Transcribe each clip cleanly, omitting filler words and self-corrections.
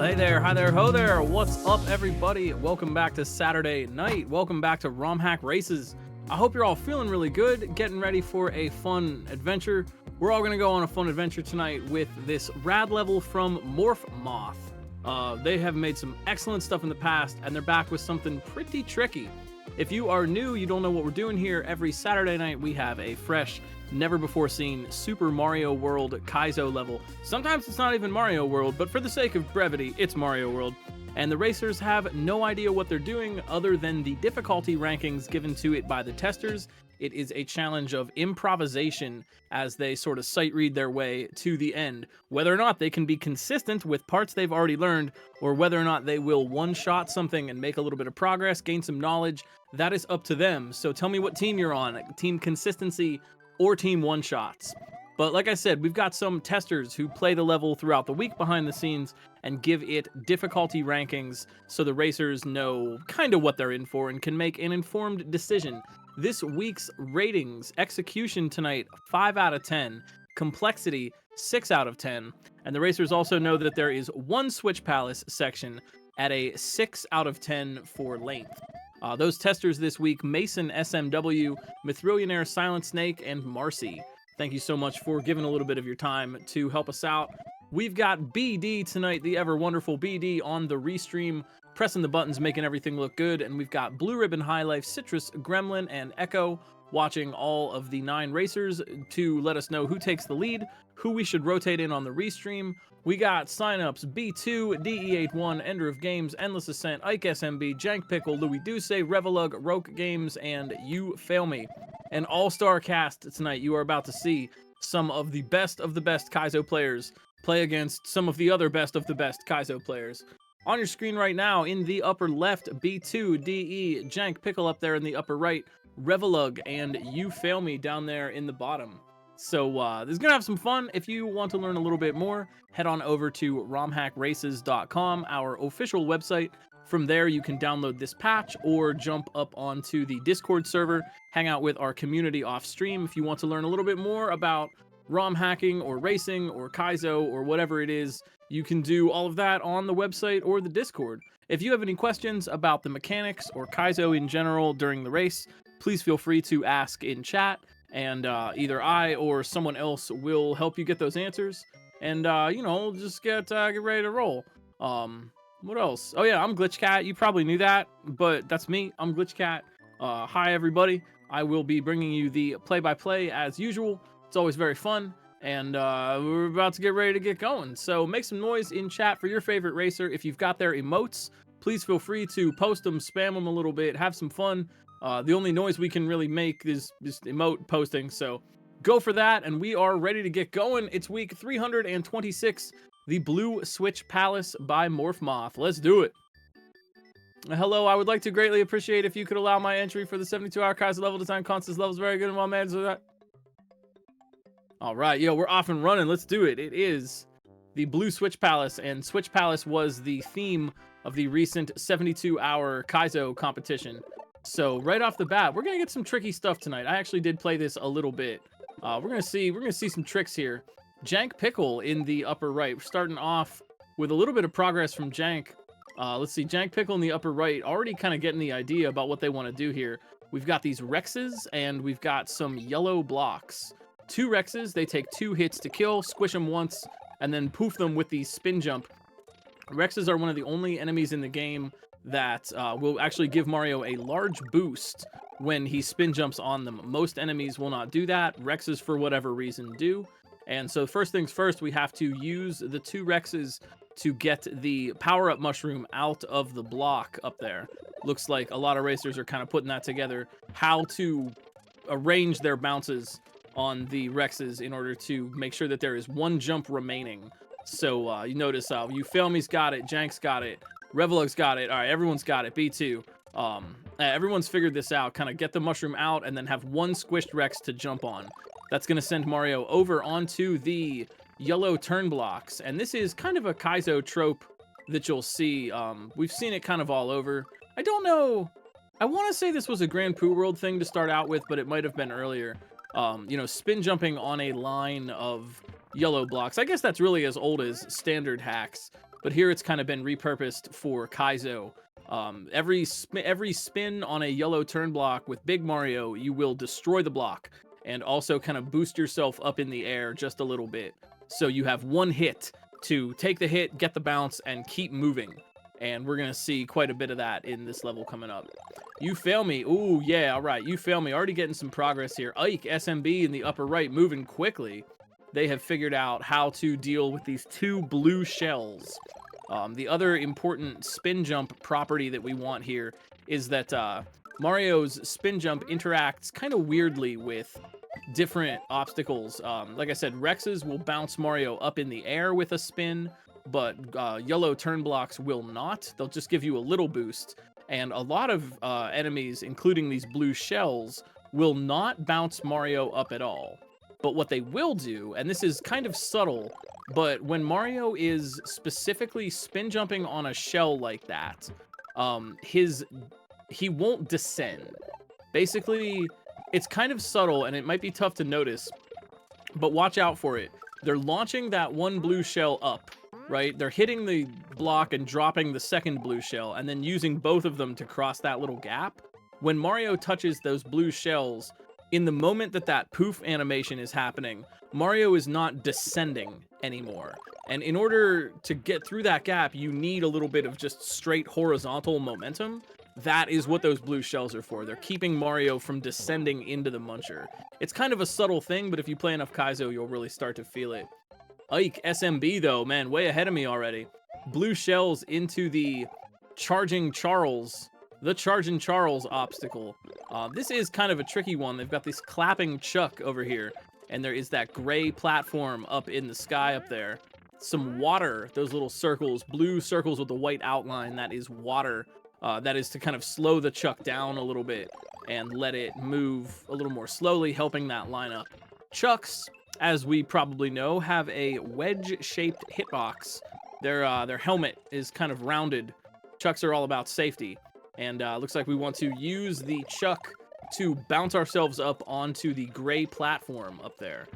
Hey there, hi there, ho there. What's up, everybody? Welcome back to Saturday night. Welcome back to ROM Hack Races. I hope you're all feeling really good, getting ready for a fun adventure. We're all gonna go on a fun adventure tonight with this rad level from Morph Moth. They have made some excellent stuff in the past, and they're back with something pretty tricky. If you are new, you don't know what we're doing here, every Saturday night we have a fresh, never-before-seen Super Mario World Kaizo level. Sometimes it's not even Mario World, but for the sake of brevity, it's Mario World. And the racers have no idea what they're doing other than the difficulty rankings given to it by the testers. It is a challenge of improvisation as they sort of sight read their way to the end. Whether or not they can be consistent with parts they've already learned, or whether or not they will one-shot something and make a little bit of progress, gain some knowledge, that is up to them. So tell me what team you're on, Team Consistency or Team One-Shots. But like I said, we've got some testers who play the level throughout the week behind the scenes and give it difficulty rankings so the racers know kind of what they're in for and can make an informed decision. This week's ratings: execution tonight, 5 out of 10. Complexity, 6 out of 10. And the racers also know that there is one Switch Palace section at a 6 out of 10 for length. Those testers this week: Mason SMW, Mithrillionaire Silent Snake, and Marcy. Thank you so much for giving a little bit of your time to help us out. We've got BD tonight, the ever wonderful BD, on the restream, pressing the buttons, making everything look good. And we've got Blue Ribbon High Life, Citrus, Gremlin, and Echo watching all of the 9 racers to let us know who takes the lead, who we should rotate in on the restream. We got signups: B2, DE81, Ender of Games, Endless Ascent, Ike SMB, Jank Pickle, Louis Duce, Revelug, Roke Games, and You Fail Me. An all-star cast tonight. You are about to see some of the best Kaizo players play against some of the other best Kaizo players. On your screen right now, in the upper left, B2, DE, Jank Pickle up there in the upper right, Revelug, and You Fail Me down there in the bottom. So this is gonna have some fun. If you want to learn a little bit more, head on over to romhackraces.com, our official website. From there, you can download this patch or jump up onto the Discord server, hang out with our community off stream. If you want to learn a little bit more about ROM hacking or racing or Kaizo or whatever it is, you can do all of that on the website or the Discord. If you have any questions about the mechanics or Kaizo in general during the race, please feel free to ask in chat, and either I or someone else will help you get those answers. And just get ready to roll. What else? Oh yeah, I'm GlitchCat. You probably knew that, but that's me. I'm GlitchCat. Hi everybody. I will be bringing you the play-by-play as usual. It's always very fun, and we're about to get ready to get going. So make some noise in chat for your favorite racer. If you've got their emotes, please feel free to post them, spam them a little bit, have some fun. The only noise we can really make is just emote posting, so go for that, and we are ready to get going. It's week 326. The Blue Switch Palace by Morph Moth. Let's do it. Hello, I would like to greatly appreciate if you could allow my entry for the 72-hour Kaiser level design contest. Level's very good and well managed. All right, yo, we're off and running. Let's do it. It is the Blue Switch Palace, and Switch Palace was the theme of the recent 72-hour Kaizo competition. So right off the bat, we're gonna get some tricky stuff tonight. I actually did play this a little bit. We're gonna see some tricks here. Jank Pickle in the upper right. We're starting off with a little bit of progress from Jank. Let's see, Jank Pickle in the upper right, already kind of getting the idea about what they want to do here. We've got these Rexes, and we've got some yellow blocks. 2 Rexes, they take 2 hits to kill, squish them once, and then poof them with the spin jump. Rexes are one of the only enemies in the game that will actually give Mario a large boost when he spin jumps on them. Most enemies will not do that. Rexes, for whatever reason, do. And so first things first, we have to use the 2 Rexes to get the power-up mushroom out of the block up there. Looks like a lot of racers are kind of putting that together, how to arrange their bounces on the Rexes in order to make sure that there is 1 jump remaining. So you notice You Fail Me's got it, Jank's got it, Revelug's got it. All right, everyone's got it, B2. Everyone's figured this out. Kind of get the mushroom out and then have 1 squished Rex to jump on. That's going to send Mario over onto the yellow turn blocks. And this is kind of a Kaizo trope that you'll see. We've seen it kind of all over. I don't know. I want to say this was a Grand Poo World thing to start out with, but it might have been earlier. Spin jumping on a line of yellow blocks. I guess that's really as old as standard hacks. but here it's kind of been repurposed for Kaizo. Every spin on a yellow turn block with Big Mario, you will destroy the block and also kind of boost yourself up in the air just a little bit. So you have one hit to take the hit, get the bounce, and keep moving. And we're going to see quite a bit of that in this level coming up. You Fail Me. Ooh, yeah, all right. You Fail Me. Already getting some progress here. Ike, SMB in the upper right, moving quickly. They have figured out how to deal with these two blue shells. The other important spin jump property that we want here is that Mario's spin jump interacts kind of weirdly with different obstacles. Like I said, Rex's will bounce Mario up in the air with a spin, but yellow turn blocks will not. They'll just give you a little boost. And a lot of enemies, including these blue shells, will not bounce Mario up at all. But what they will do, and this is kind of subtle, but when Mario is specifically spin jumping on a shell like that, he won't descend. Basically, it's kind of subtle and it might be tough to notice, but watch out for it. They're launching that one blue shell up, right? They're hitting the block and dropping the second blue shell and then using both of them to cross that little gap. When Mario touches those blue shells, in the moment that that poof animation is happening, Mario is not descending anymore. And in order to get through that gap, you need a little bit of just straight horizontal momentum. That is what those blue shells are for. They're keeping Mario from descending into the muncher. It's kind of a subtle thing, but if you play enough Kaizo, you'll really start to feel it. Ike, SMB though, man, way ahead of me already. Blue shells into the Charging Charles obstacle. This is kind of a tricky one. They've got this clapping chuck over here, and there is that gray platform up in the sky up there. Some water, those little circles, blue circles with the white outline, that is water. That is to kind of slow the chuck down a little bit and let it move a little more slowly, helping that line up. Chucks, as we probably know, have a wedge-shaped hitbox. Their helmet is kind of rounded. Chucks are all about safety. And looks like we want to use the chuck to bounce ourselves up onto the gray platform up there.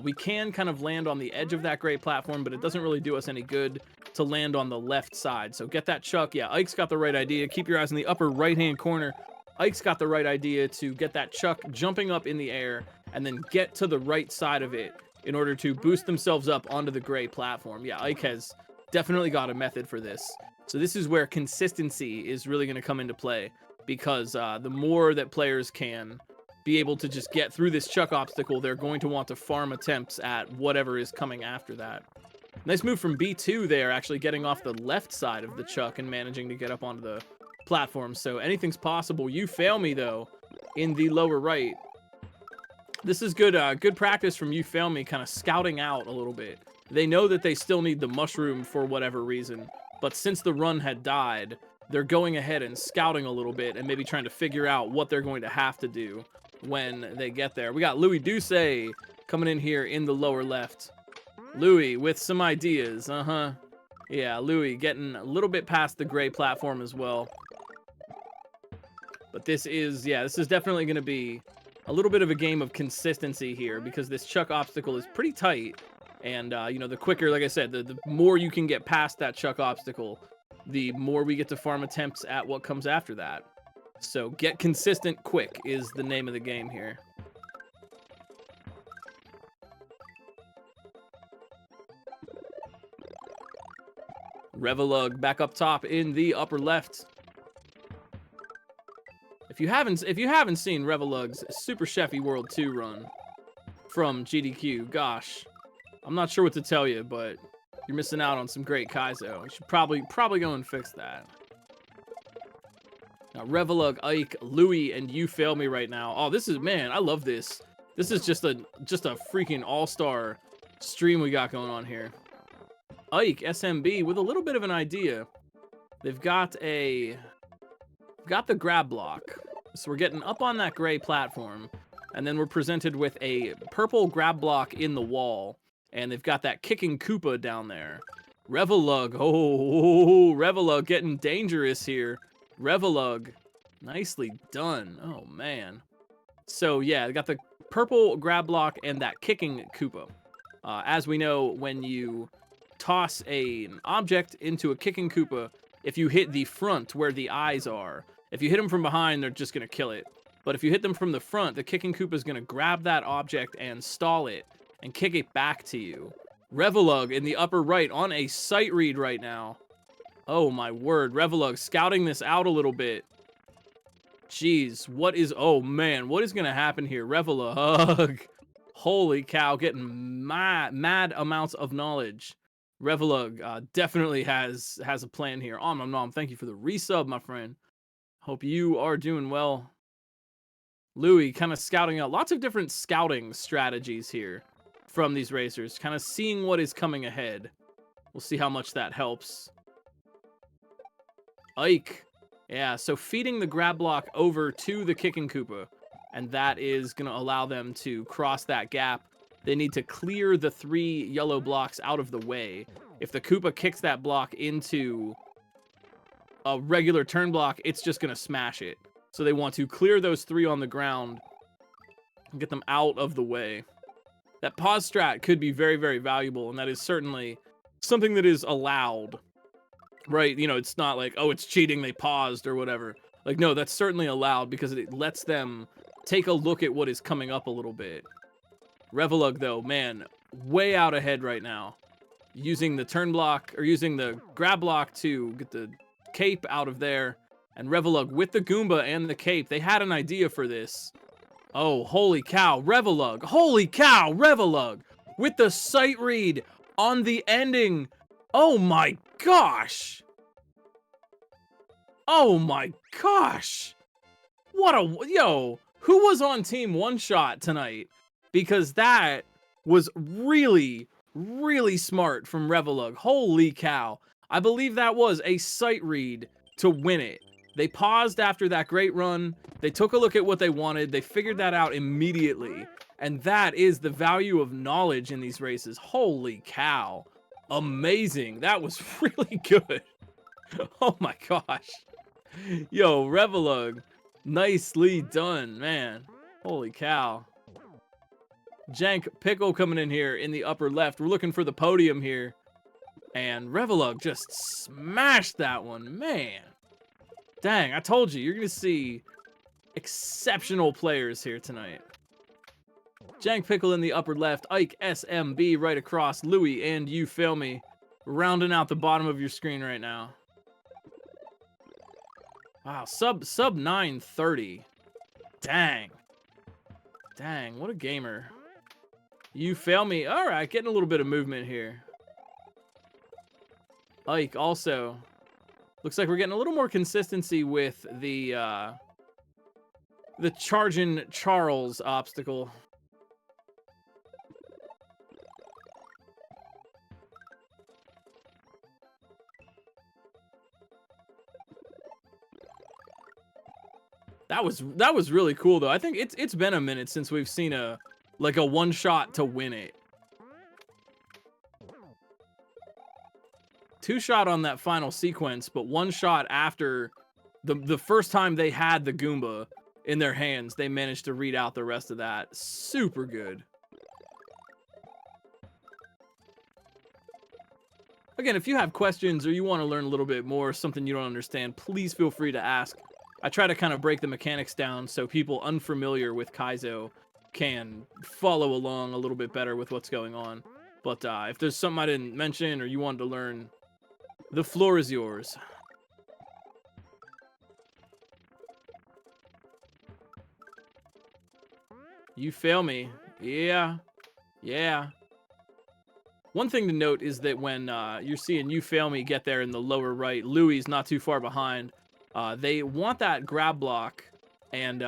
We can kind of land on the edge of that gray platform, but it doesn't really do us any good to land on the left side. So get that chuck. Yeah, Ike's got the right idea. Keep your eyes in the upper right-hand corner. Ike's got the right idea to get that chuck jumping up in the air and then get to the right side of it in order to boost themselves up onto the gray platform. Yeah, Ike has definitely got a method for this. So this is where consistency is really going to come into play, because the more that players can be able to just get through this chuck obstacle, they're going to want to farm attempts at whatever is coming after that. Nice move from B2 there, actually getting off the left side of the chuck and managing to get up onto the platform. So anything's possible. You Fail Me, though, in the lower right. This is good, good practice from You Fail Me, kind of scouting out a little bit. They know that they still need the mushroom for whatever reason, but since the run had died, they're going ahead and scouting a little bit and maybe trying to figure out what they're going to have to do when they get there. We got Louis Douce coming in here in the lower left. Louis with some ideas, Yeah, Louis getting a little bit past the gray platform as well. But this is definitely going to be a little bit of a game of consistency here, because this chuck obstacle is pretty tight. And, you know, the quicker, like I said, the more you can get past that chuck obstacle, the more we get to farm attempts at what comes after that. So get consistent quick is the name of the game here. Revelug back up top in the upper left. If you haven't seen Revelug's Super Chefy World 2 run from GDQ, gosh, I'm not sure what to tell you, but you're missing out on some great Kaizo. You should probably go and fix that. Now, Revelug, Ike, Louis, and You Fail Me right now. Oh, this is, man, I love this. This is just a freaking all-star stream we got going on here. Ike, SMB, with a little bit of an idea. They've got the grab block. So we're getting up on that gray platform, and then we're presented with a purple grab block in the wall. And they've got that kicking Koopa down there. Revelug. Oh, Revelug getting dangerous here. Revelug. Nicely done. Oh, man. So, yeah, they got the purple grab block and that kicking Koopa. As we know, when you toss an object into a kicking Koopa if you hit the front where the eyes are. If you hit them from behind, they're just going to kill it. But if you hit them from the front, the kicking Koopa is going to grab that object and stall it and kick it back to you. Revelug in the upper right on a sight read right now. Oh my word, Revelug scouting this out a little bit. Jeez, oh man, what is going to happen here? Revelug, holy cow, getting mad amounts of knowledge. Revelug definitely has a plan here. Om nom nom, thank you for the resub, my friend. Hope you are doing well. Louis kind of scouting out lots of different scouting strategies here from these racers, kind of seeing what is coming ahead. We'll see how much that helps. Ike. Yeah, so feeding the grab block over to the kicking Koopa, and that is going to allow them to cross that gap. They need to clear the 3 yellow blocks out of the way. If the Koopa kicks that block into a regular turn block, it's just going to smash it. So they want to clear those 3 on the ground and get them out of the way. That pause strat could be very, very valuable, and that is certainly something that is allowed. Right, you know, it's not like, oh, it's cheating, they paused or whatever. Like, no, that's certainly allowed because it lets them take a look at what is coming up a little bit. Revelug, though, man, way out ahead right now. Using the turn block, or using the grab block to get the cape out of there. And Revelug with the Goomba and the cape, they had an idea for this. Oh, holy cow, Revelug. Holy cow, Revelug. With the sight read on the ending. Oh my gosh. Oh my gosh. Yo, who was on team one shot tonight? Because that was really, really smart from Revelug. Holy cow. I believe that was a sight read to win it. They paused after that great run. They took a look at what they wanted. They figured that out immediately. And that is the value of knowledge in these races. Holy cow. Amazing. That was really good. Oh my gosh. Yo, Revelug. Nicely done, man. Holy cow. Jank Pickle coming in here in the upper left. We're looking for the podium here. And Revelug just smashed that one, man. Dang, I told you, you're going to see exceptional players here tonight. Jank Pickle in the upper left, Ike SMB right across, Louis and You Feel Me rounding out the bottom of your screen right now. Wow, sub 930. Dang. Dang, what a gamer. You Feel Me. All right, getting a little bit of movement here. Ike also. Looks like we're getting a little more consistency with the Chargin' Charles obstacle. That was really cool though. I think it's been a minute since we've seen a one shot to win it. 2 shot on that final sequence, but 1 shot after the first time they had the Goomba in their hands, they managed to read out the rest of that. Super good. Again, if you have questions or you want to learn a little bit more, something you don't understand, please feel free to ask. I try to kind of break the mechanics down so people unfamiliar with Kaizo can follow along a little bit better with what's going on. But if there's something I didn't mention or you wanted to learn, the floor is yours. You Feel Me. Yeah. Yeah. One thing to note is that when you're seeing You Feel Me get there in the lower right, Louis not too far behind. They want that grab block, and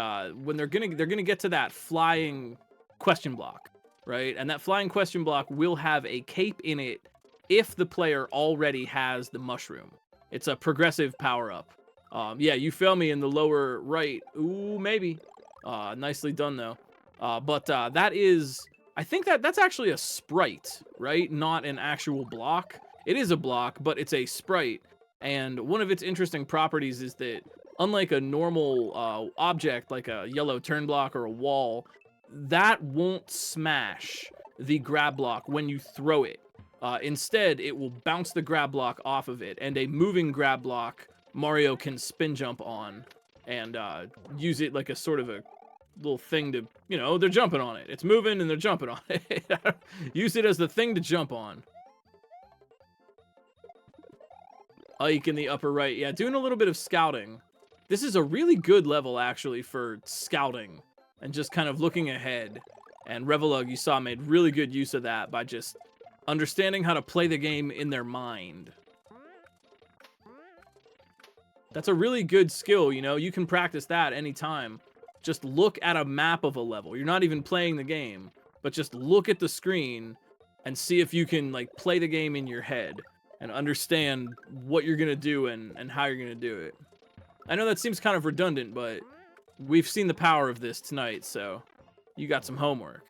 when they're gonna get to that flying question block, right? And that flying question block will have a cape in it if the player already has the mushroom. It's a progressive power-up. Yeah, You Feel Me in the lower right. Ooh, maybe. Nicely done, though. But that is... I think that's actually a sprite, right? Not an actual block. It is a block, but it's a sprite. And one of its interesting properties is that, unlike a normal object, like a yellow turn block or a wall, that won't smash the grab block when you throw it. Instead, it will bounce the grab block off of it, and a moving grab block Mario can spin jump on and use it like a sort of a little thing to, you know, they're jumping on it. It's moving and they're jumping on it. Use it as the thing to jump on. Ike in the upper right. Yeah, doing a little bit of scouting. This is a really good level, actually, for scouting and just kind of looking ahead. And Revelug, you saw, made really good use of that by just understanding how to play the game in their mind. That's a really good skill, you know? You can practice that anytime. Just look at a map of a level. You're not even playing the game, but just look at the screen and see if you can, like, play the game in your head and understand what you're going to do and how you're going to do it. I know that seems kind of redundant, but we've seen the power of this tonight, so you got some homework.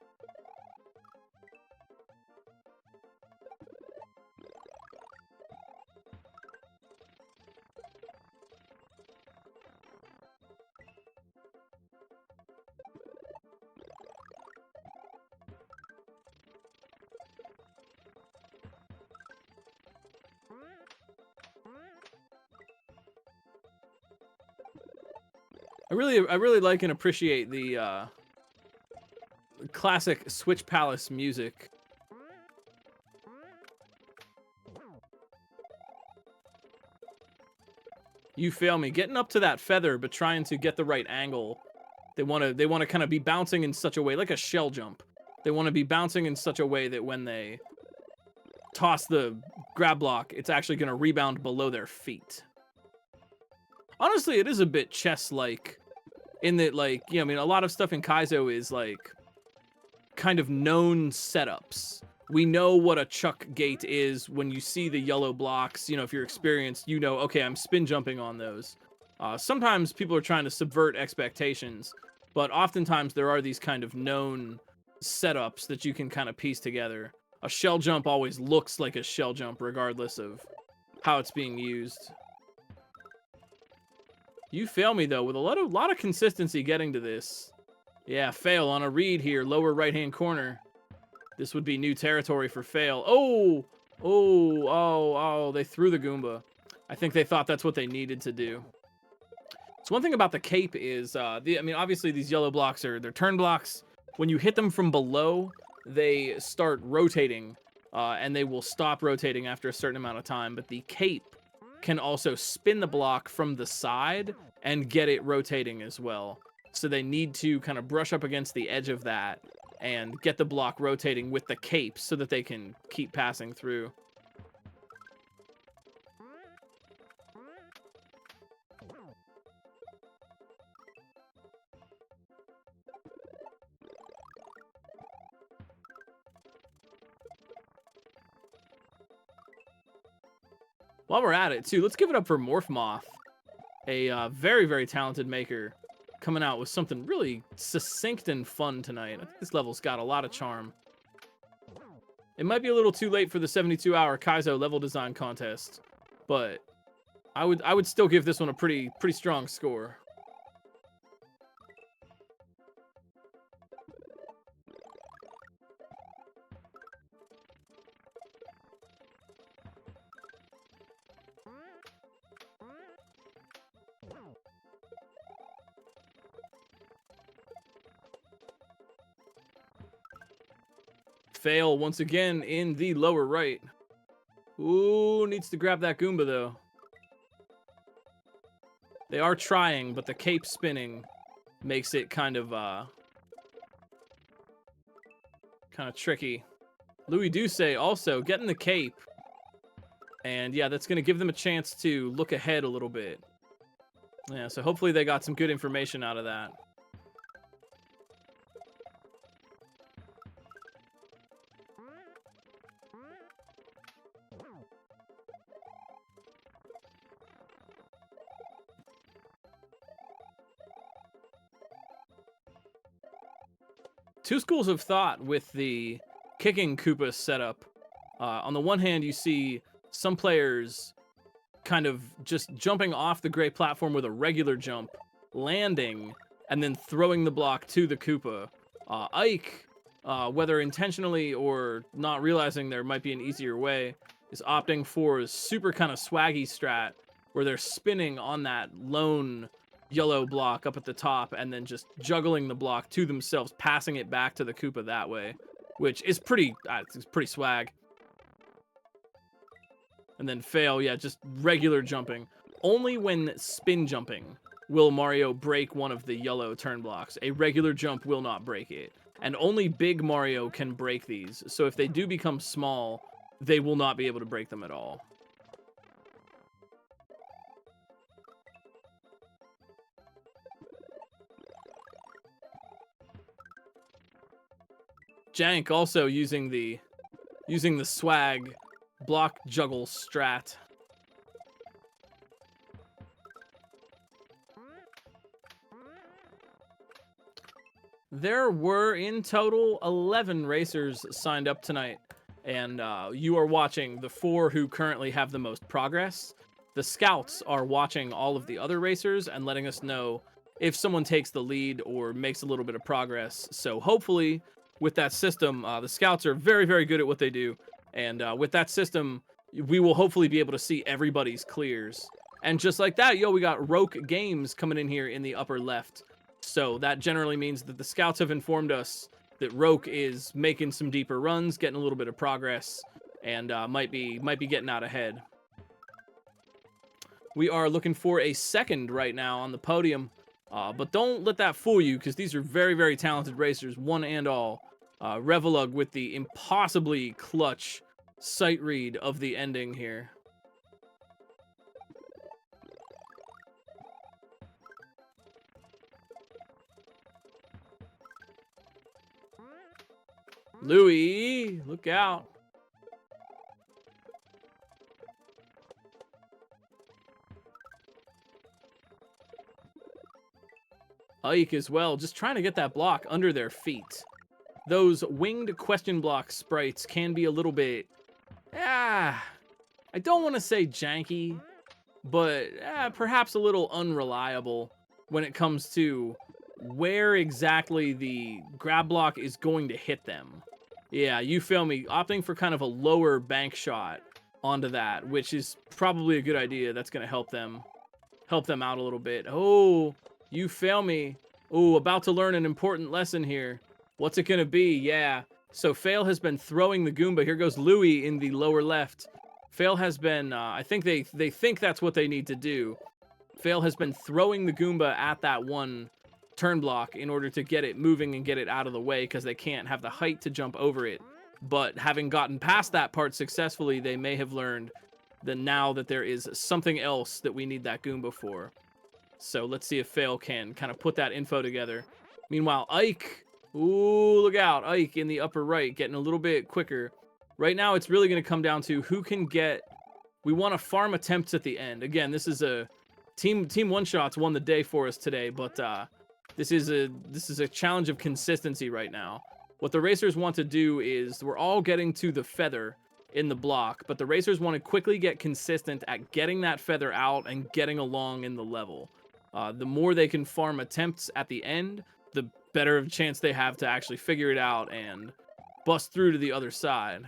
I really like and appreciate the classic Switch Palace music. You fail me. Getting up to that feather, but trying to get the right angle. They want to kind of be bouncing in such a way, like a shell jump. They want to be bouncing in such a way that when they toss the grab block, it's actually going to rebound below their feet. Honestly, it is a bit chess-like in that, like, you know, I mean, a lot of stuff in Kaizo is, like, kind of known setups. We know what a chuck gate is when you see the yellow blocks. You know, if you're experienced, you know, okay, I'm spin jumping on those. Sometimes people are trying to subvert expectations, but oftentimes there are these kind of known setups that you can kind of piece together. A shell jump always looks like a shell jump regardless of how it's being used. You fail me, though, with a lot of consistency getting to this. Yeah, fail on a read here, lower right-hand corner. This would be new territory for fail. Oh, they threw the Goomba. I think they thought that's what they needed to do. So one thing about the cape is, I mean, obviously these yellow blocks they're turn blocks. When you hit them from below, they start rotating, and they will stop rotating after a certain amount of time, but the cape can also spin the block from the side and get it rotating as well. So they need to kind of brush up against the edge of that and get the block rotating with the cape so that they can keep passing through. While we're at it, too, let's give it up for Morph Moth, a very, very talented maker, coming out with something really succinct and fun tonight. I think this level's got a lot of charm. It might be a little too late for the 72-hour Kaizo level design contest, but I would still give this one a pretty strong score. Fail once again in the lower right. Ooh, needs to grab that Goomba, though. They are trying, but the cape spinning makes it kind of tricky. Louis Douce also getting the cape. And yeah, that's going to give them a chance to look ahead a little bit. Yeah, so hopefully they got some good information out of that. Two schools of thought with the kicking Koopa setup. On the one hand, you see some players kind of just jumping off the gray platform with a regular jump, landing, and then throwing the block to the Koopa. Ike whether intentionally or not realizing there might be an easier way, is opting for a super kind of swaggy strat where they're spinning on that lone yellow block up at the top and then just juggling the block to themselves, passing it back to the Koopa that way, which is it's pretty swag. And then fail, yeah, just regular jumping. Only when spin jumping will Mario break one of the yellow turn blocks. A regular jump will not break it. And only big Mario can break these. So if they do become small, they will not be able to break them at all. Jank also using the swag block juggle strat. There were in total 11 racers signed up tonight, and you are watching the 4 who currently have the most progress. The scouts are watching all of the other racers and letting us know if someone takes the lead or makes a little bit of progress. So hopefully with that system, the scouts are very, very good at what they do. And with that system, we will hopefully be able to see everybody's clears. And just like that, we got Roke Games coming in here in the upper left. So that generally means that the scouts have informed us that Roke is making some deeper runs, getting a little bit of progress, and might be getting out ahead. We are looking for a second right now on the podium, but don't let that fool you, because these are very, very talented racers, one and all. Revelug with the impossibly clutch sight read of the ending here. Louis, look out. Ike as well, just trying to get that block under their feet. Those winged question block sprites can be a little bit, I don't want to say janky, but perhaps a little unreliable when it comes to where exactly the grab block is going to hit them. Yeah, you feel me, opting for kind of a lower bank shot onto that, which is probably a good idea. That's going to help them out a little bit. Oh, you fail me. Oh, about to learn an important lesson here. What's it going to be? Yeah. So Fail has been throwing the Goomba. Here goes Louis in the lower left. Fail has been, I think they think that's what they need to do. Fail has been throwing the Goomba at that one turn block in order to get it moving and get it out of the way, because they can't have the height to jump over it. But having gotten past that part successfully, they may have learned that now that there is something else that we need that Goomba for. So let's see if Fail can kind of put that info together. Meanwhile, Ike, ooh, look out. Ike in the upper right, getting a little bit quicker. Right now, it's really going to come down to who can get... We want to farm attempts at the end. Again, this is a... Team One-Shots won the day for us today, but this is a challenge of consistency right now. What the racers want to do is, we're all getting to the feather in the block, but the racers want to quickly get consistent at getting that feather out and getting along in the level. The more they can farm attempts at the end, the better of a chance they have to actually figure it out and bust through to the other side.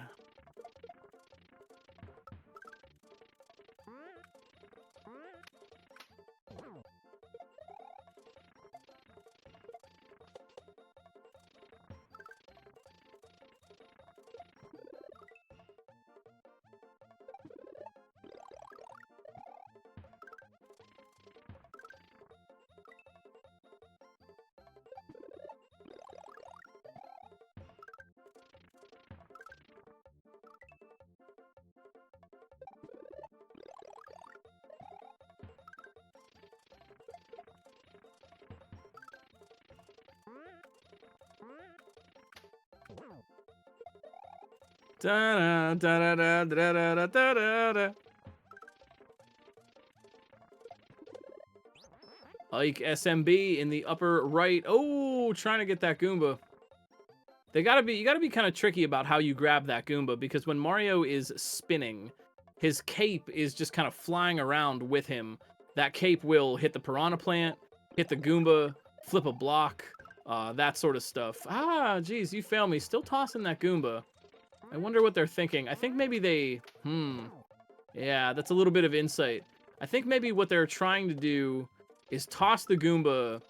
Da da da da da da da da da. Ike SMB in the upper right. Oh, trying to get that Goomba. You gotta be kind of tricky about how you grab that Goomba, because when Mario is spinning, his cape is just kind of flying around with him. That cape will hit the Piranha Plant, hit the Goomba, flip a block. that sort of stuff. Ah, geez, you fail me. Still tossing that Goomba. I wonder what they're thinking. I think maybe they... Yeah, that's a little bit of insight. I think maybe what they're trying to do is toss the Goomba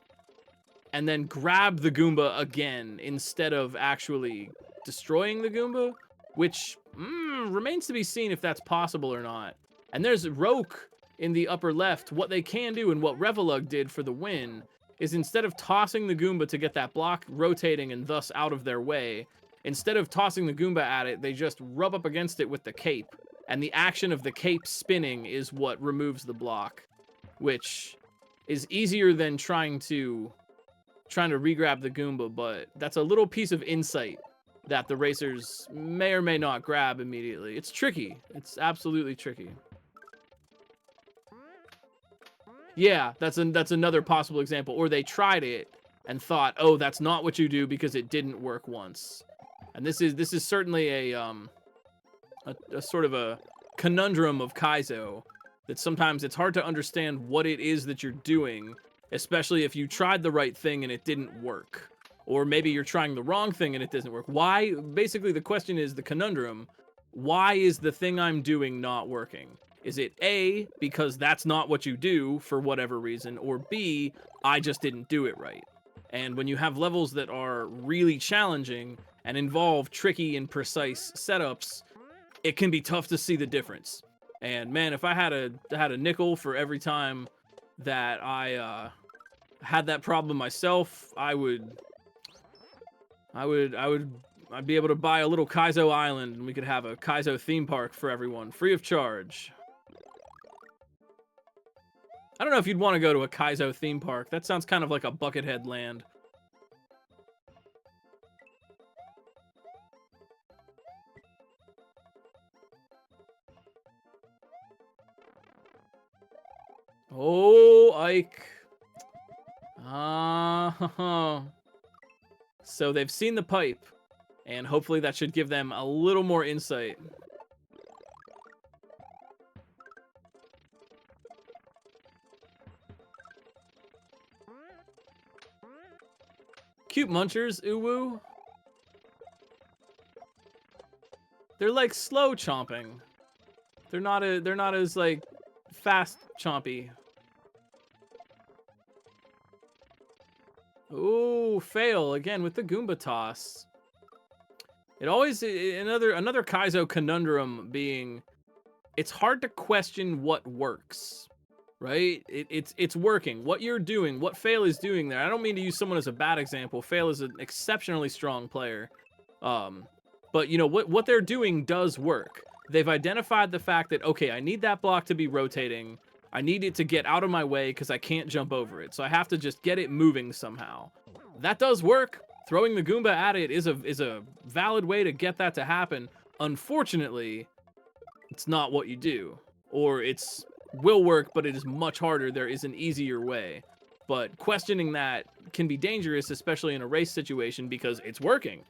and then grab the Goomba again instead of actually destroying the Goomba, which remains to be seen if that's possible or not. And there's Roke in the upper left. What they can do and what Revelug did for the win is instead of tossing the Goomba to get that block rotating and thus out of their way, instead of tossing the Goomba at it, they just rub up against it with the cape. And the action of the cape spinning is what removes the block, which is easier than trying to re-grab the Goomba, but that's a little piece of insight that the racers may or may not grab immediately. It's tricky. It's absolutely tricky. Yeah, that's another possible example. Or they tried it and thought, oh, that's not what you do because it didn't work once. And this is certainly a sort of a conundrum of Kaizo, that sometimes it's hard to understand what it is that you're doing, especially if you tried the right thing and it didn't work. Or maybe you're trying the wrong thing and it doesn't work. Why? Basically, the question is the conundrum. Why is the thing I'm doing not working? Is it A, because that's not what you do for whatever reason, or B, I just didn't do it right? And when you have levels that are really challenging and involve tricky and precise setups, it can be tough to see the difference. And man, if I had a nickel for every time that I had that problem myself, I'd be able to buy a little Kaizo island and we could have a Kaizo theme park for everyone, free of charge. I don't know if you'd want to go to a Kaizo theme park. That sounds kind of like a Buckethead land. Oh, Ike. So they've seen the pipe, and hopefully that should give them a little more insight. Cute munchers, uwu. They're like slow chomping. They're not as like fast chompy. Ooh, fail again with the Goomba toss. It always another Kaizo conundrum being, it's hard to question what works, right? It's working. What you're doing, what Fail is doing there. I don't mean to use someone as a bad example. Fail is an exceptionally strong player, but you know what they're doing does work. They've identified the fact that, okay, I need that block to be rotating. I need it to get out of my way because I can't jump over it. So I have to just get it moving somehow. That does work. Throwing the Goomba at it is a valid way to get that to happen. Unfortunately, it's not what you do. Or it's will work, but it is much harder. There is an easier way. But questioning that can be dangerous, especially in a race situation, because it's working.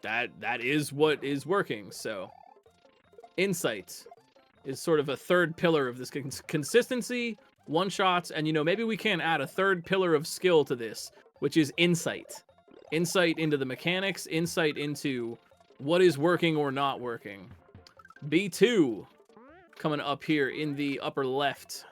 That is what is working. So insight is sort of a third pillar of this consistency, one-shots, and you know, maybe we can add a third pillar of skill to this, which is insight. Insight into the mechanics, insight into what is working or not working. B2 coming up here in the upper left.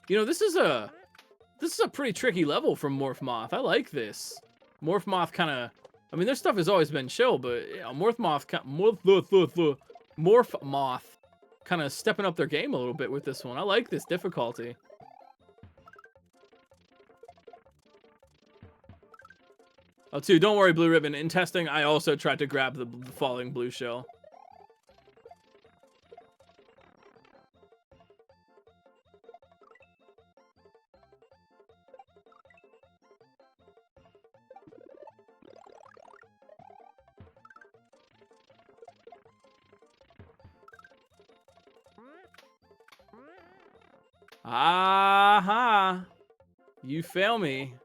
You know, this is a pretty tricky level from Morph Moth. I like this. Morph Moth kind of, I mean, their stuff has always been chill, but you know, Morph Moth kind of stepping up their game a little bit with this one. I like this difficulty. Oh, too, don't worry, Blue Ribbon. In testing, I also tried to grab the falling blue shell. Aha! You fail me.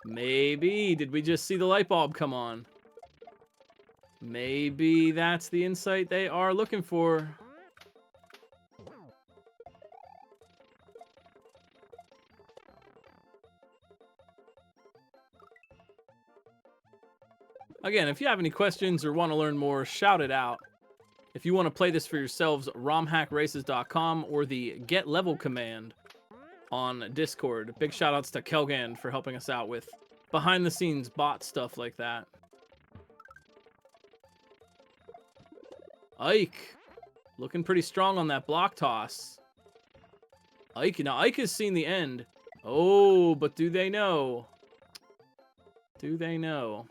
Maybe. Did we just see the light bulb come on? Maybe that's the insight they are looking for. Again, if you have any questions or want to learn more, shout it out. If you want to play this for yourselves, romhackraces.com or the get level command on Discord. Big shout outs to Kelgand for helping us out with behind the scenes bot stuff like that. Ike, looking pretty strong on that block toss. Ike, now Ike has seen the end. Oh, but do they know? Do they know?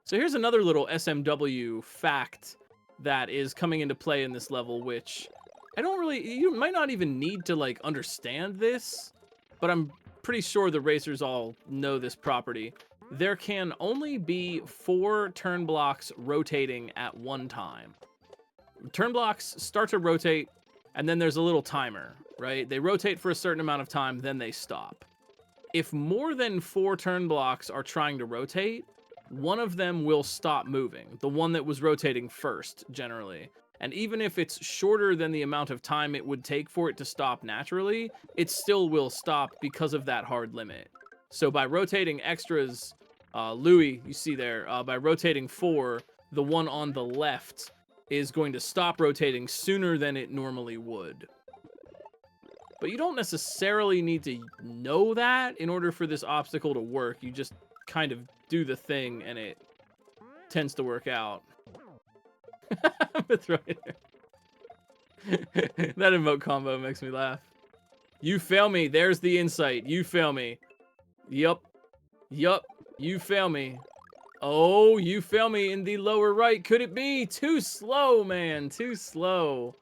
So here's another little SMW fact that is coming into play in this level, which I don't really, you might not even need to like understand this, but I'm pretty sure the racers all know this property. There can only be 4 turn blocks rotating at one time. Turn blocks start to rotate, and then there's a little timer, right? They rotate for a certain amount of time, then they stop. If more than 4 turn blocks are trying to rotate, one of them will stop moving, the one that was rotating first, generally. And even if it's shorter than the amount of time it would take for it to stop naturally, it still will stop because of that hard limit. So by rotating extras, Louis, you see there, by rotating 4, the one on the left is going to stop rotating sooner than it normally would. But you don't necessarily need to know that in order for this obstacle to work. You just kind of do the thing and it tends to work out. That's right. That emote combo makes me laugh. You fail me. There's the insight. You fail me. Yup. Yup. You fail me. Oh, you fail me in the lower right. Could it be? Too slow, man. Too slow.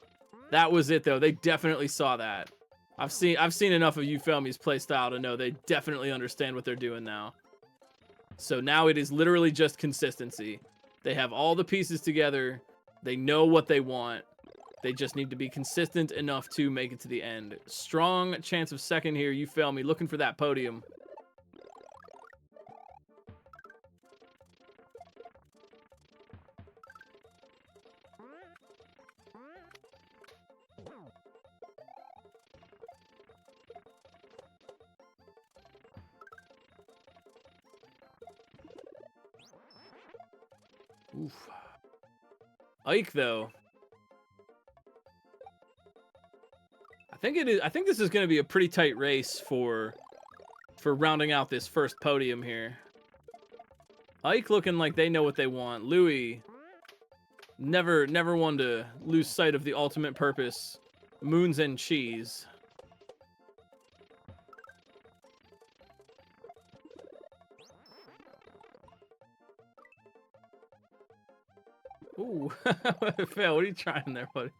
That was it, though. They definitely saw that. I've seen enough of You Fail Me's playstyle to know they definitely understand what they're doing now. So now it is literally just consistency. They have all the pieces together. They know what they want. They just need to be consistent enough to make it to the end. Strong chance of second here. You Fail Me. Looking for that podium. Oof. Ike, though. I think this is going to be a pretty tight race for rounding out this first podium here. Ike looking like they know what they want. Louis, never one to lose sight of the ultimate purpose. Moons and cheese. Ooh, Phil, what are you trying there, buddy?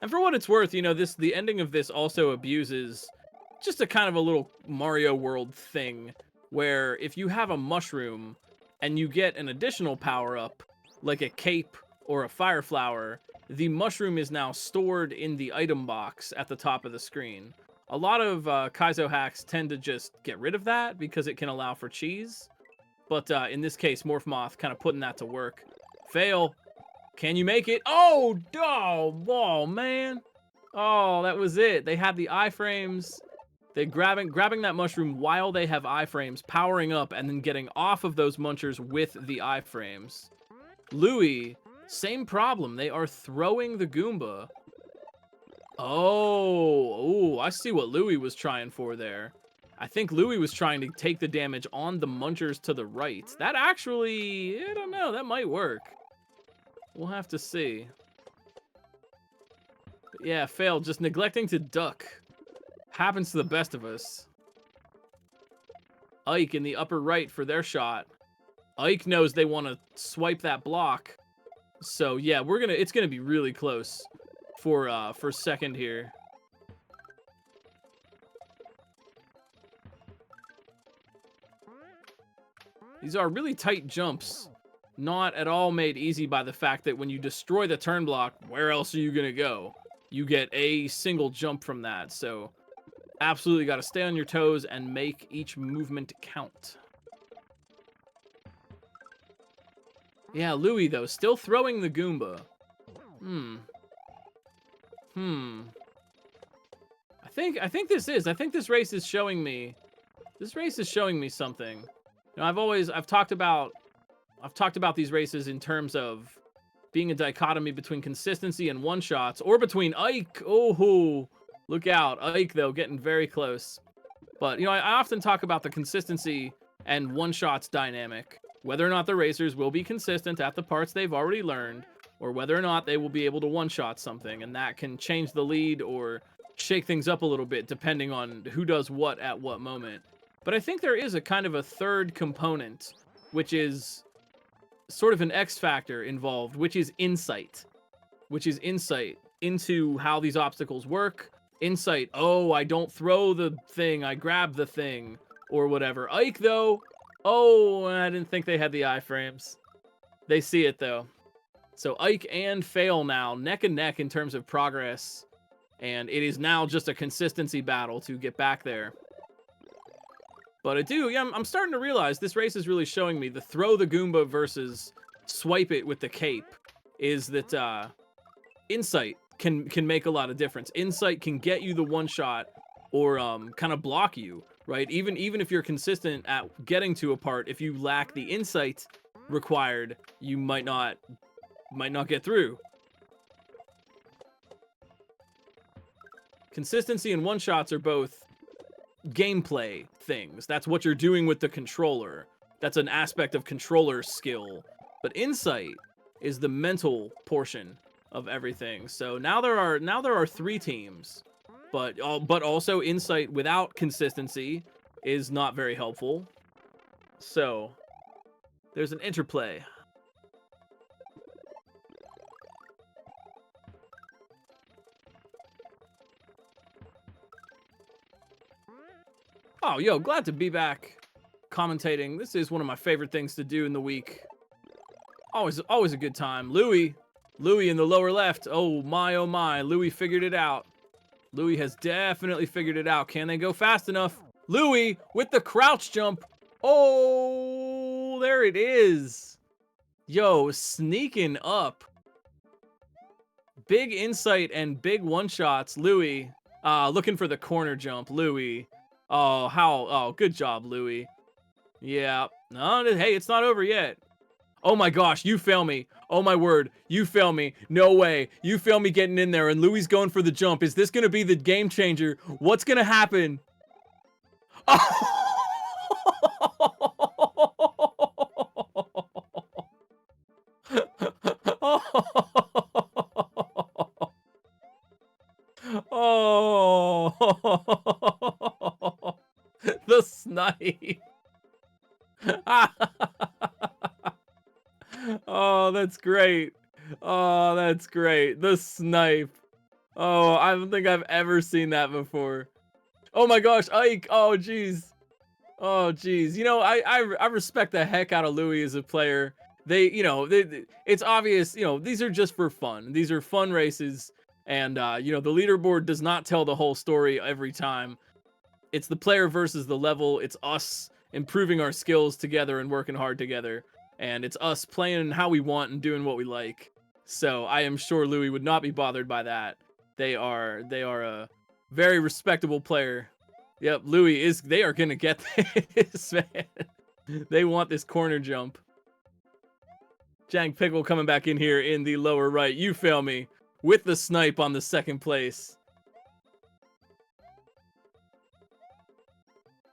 And for what it's worth, you know, the ending of this also abuses just a kind of a little Mario World thing, where if you have a mushroom and you get an additional power-up, like a cape or a fire flower, the mushroom is now stored in the item box at the top of the screen. A lot of Kaizo hacks tend to just get rid of that because it can allow for cheese. But in this case, Morph Moth kind of putting that to work. Fail. Can you make it? Oh, oh, man. Oh, that was it. They had the iframes. They grabbing that mushroom while they have iframes, powering up, and then getting off of those munchers with the iframes. Louis, same problem. They are throwing the Goomba. Oh, I see what Louis was trying for there. I think Louis was trying to take the damage on the munchers to the right. That actually, I don't know, that might work. We'll have to see. But yeah, failed. Just neglecting to duck. Happens to the best of us. Ike in the upper right for their shot. Ike knows they want to swipe that block. So yeah, it's gonna be really close for second here. These are really tight jumps. Not at all made easy by the fact that when you destroy the turn block, where else are you gonna go? You get a single jump from that, so absolutely got to stay on your toes and make each movement count. Yeah, Louis, though, still throwing the Goomba. I I think this race is showing me. This race is showing me something. You know, I've talked about these races in terms of being a dichotomy between consistency and one-shots, or between Ike. Oh, look out. Ike, though, getting very close. But, you know, I often talk about the consistency and one-shots dynamic. Whether or not the racers will be consistent at the parts they've already learned, or whether or not they will be able to one-shot something, and that can change the lead or shake things up a little bit depending on who does what at what moment. But I think there is a kind of a third component, which is sort of an X factor involved, which is insight. Which is insight into how these obstacles work. Insight, oh, I don't throw the thing, I grab the thing, or whatever. Ike, though, oh, I didn't think they had the iframes. They see it, though. So Ike and Fail now, neck and neck in terms of progress, and it is now just a consistency battle to get back there. But I'm starting to realize this race is really showing me the throw the Goomba versus swipe it with the cape is that insight can make a lot of difference. Insight can get you the one shot or kind of block you, right? Even if you're consistent at getting to a part, if you lack the insight required, you might not get through. Consistency and one shots are both gameplay things. That's what you're doing with the controller. That's an aspect of controller skill. But insight is the mental portion of everything. So now there are 3 teams, but also insight without consistency is not very helpful. So there's an interplay. Oh, yo, glad to be back commentating. This is one of my favorite things to do in the week. Always a good time. Louis in the lower left. Oh my. Louis figured it out. Louis has definitely figured it out. Can they go fast enough? Louis with the crouch jump. Oh, there it is. Yo, sneaking up. Big insight and big one-shots. Louis, looking for the corner jump. Louis. Oh, good job, Louis. Yeah. No, hey, it's not over yet. Oh my gosh, you fail me. Oh my word, you fail me. No way. You fail me getting in there, and Louis going for the jump. Is this going to be the game changer? What's going to happen? Oh. The snipe. Oh, that's great. Oh, that's great. The snipe. Oh, I don't think I've ever seen that before. Oh my gosh, Ike. Oh, jeez. Oh, jeez. You know, I respect the heck out of Louis as a player. It's obvious, these are just for fun. These are fun races. And, the leaderboard does not tell the whole story every time. It's the player versus the level. It's us improving our skills together and working hard together. And it's us playing how we want and doing what we like. So I am sure Louis would not be bothered by that. They are a very respectable player. Yep, they are gonna get this, man. They want this corner jump. Jang Pickle coming back in here in the lower right. You fail me with the snipe on the second place.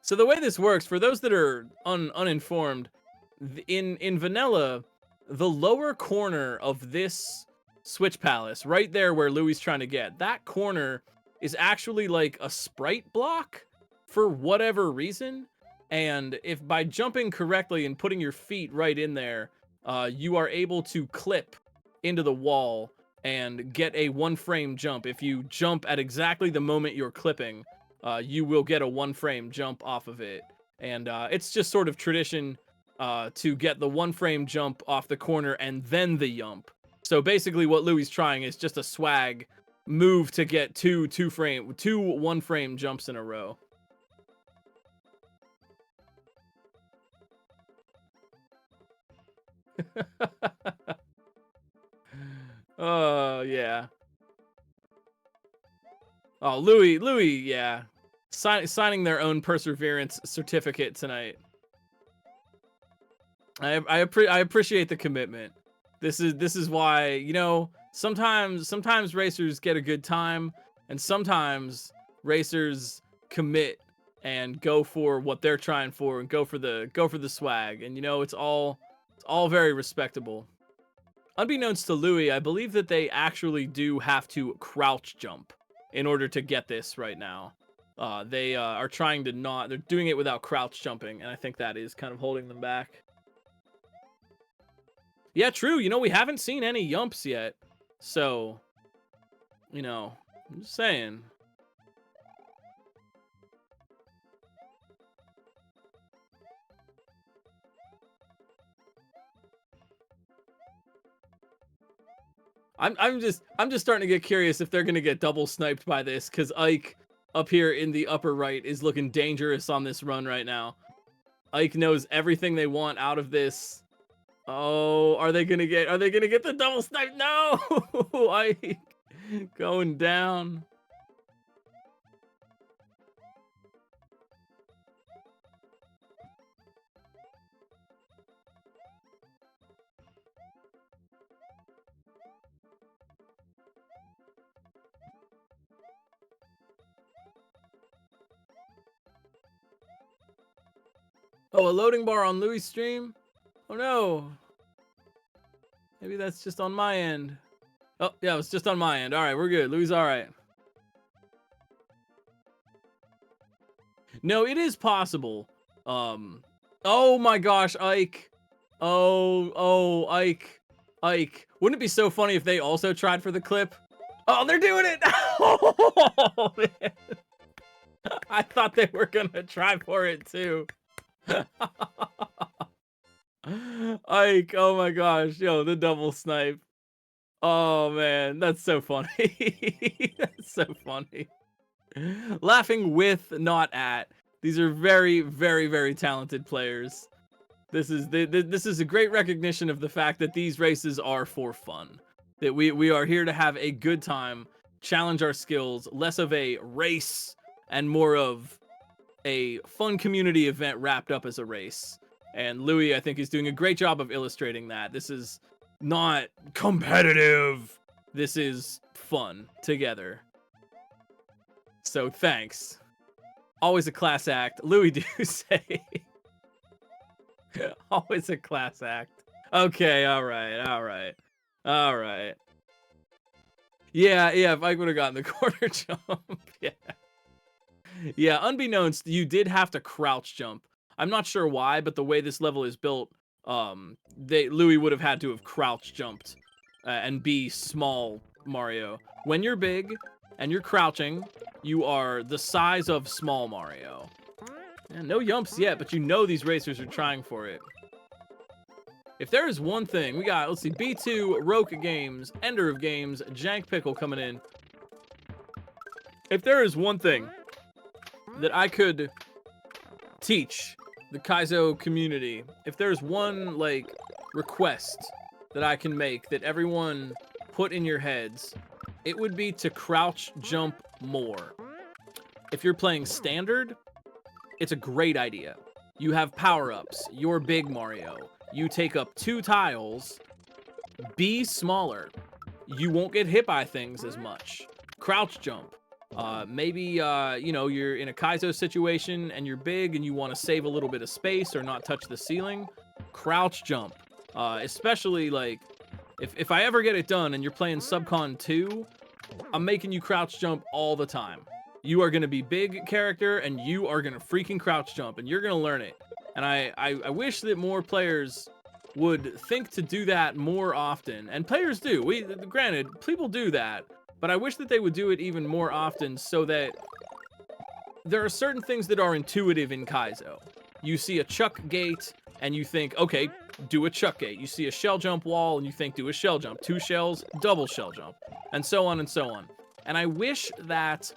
So the way this works, for those that are uninformed, in vanilla, the lower corner of this Switch Palace, right there where Louis trying to get, that corner is actually like a sprite block for whatever reason. And if by jumping correctly and putting your feet right in there, you are able to clip into the wall and get a 1-frame jump. If you jump at exactly the moment you're clipping, you will get a 1-frame jump off of it. And it's just sort of tradition to get the 1-frame jump off the corner and then the yump. So basically what Louis trying is just a swag move to get two 1-frame jumps in a row. Oh, yeah. Oh, Louis, yeah. Signing their own perseverance certificate tonight. I appreciate the commitment. This is why, you know, sometimes racers get a good time, and sometimes racers commit and go for what they're trying for and go for the swag. And you know, it's all very respectable. Unbeknownst to Louis, I believe that they actually do have to crouch jump in order to get this right now. They are trying to not, they're doing it without crouch jumping, and I think that is kind of holding them back. Yeah, true. You know, we haven't seen any yumps yet. So, you know, I'm just saying. I'm just starting to get curious if they're gonna get double sniped by this, because Ike up here in the upper right is looking dangerous on this run right now. Ike knows everything they want out of this. Oh, are they gonna get the double snipe? No! Ike going down. Oh, a loading bar on Louis' stream? Oh no. Maybe that's just on my end. Oh, yeah, it was just on my end. All right, we're good. Louis all right. No, it is possible. Oh my gosh, Ike. Oh, Ike. Ike. Wouldn't it be so funny if they also tried for the clip? Oh, they're doing it! Oh, man. I thought they were gonna try for it too. Ike, oh my gosh, yo, the double snipe. Oh man, that's so funny. That's so funny. Laughing with, not at. These are very, very, very talented players. This is a great recognition of the fact that these races are for fun. That we are here to have a good time, challenge our skills, less of a race and more of a fun community event wrapped up as a race. And Louis, I think, is doing a great job of illustrating that. This is not competitive. This is fun together. So thanks. Always a class act. Louis do say. Always a class act. Okay, alright. Yeah, if I would have gotten the corner jump. Yeah. Yeah, unbeknownst, you did have to crouch jump. I'm not sure why, but the way this level is built, Louis would have had to have crouch jumped and be small Mario. When you're big and you're crouching, you are the size of small Mario. And no yumps yet, but you know these racers are trying for it. If there is one thing, we got, let's see, B2, Roke Games, Ender of Games, Jank Pickle coming in. If there is one thing that I could teach the Kaizo community, if there's one, like, request that I can make that everyone put in your heads, it would be to crouch jump more. If you're playing standard, it's a great idea. You have power-ups. You're big Mario. You take up 2 tiles. Be smaller. You won't get hit by things as much. Crouch jump. Maybe, you know, you're in a Kaizo situation and you're big and you want to save a little bit of space or not touch the ceiling. Crouch jump. Especially, like, if I ever get it done and you're playing Subcon 2, I'm making you crouch jump all the time. You are going to be big character and you are going to freaking crouch jump and you're going to learn it. And I wish that more players would think to do that more often. And players do. Granted, people do that. But I wish that they would do it even more often so that there are certain things that are intuitive in Kaizo. You see a chuck gate and you think, okay, do a chuck gate. You see a shell jump wall and you think, do a shell jump. 2 shells, double shell jump. And so on and so on. And I wish that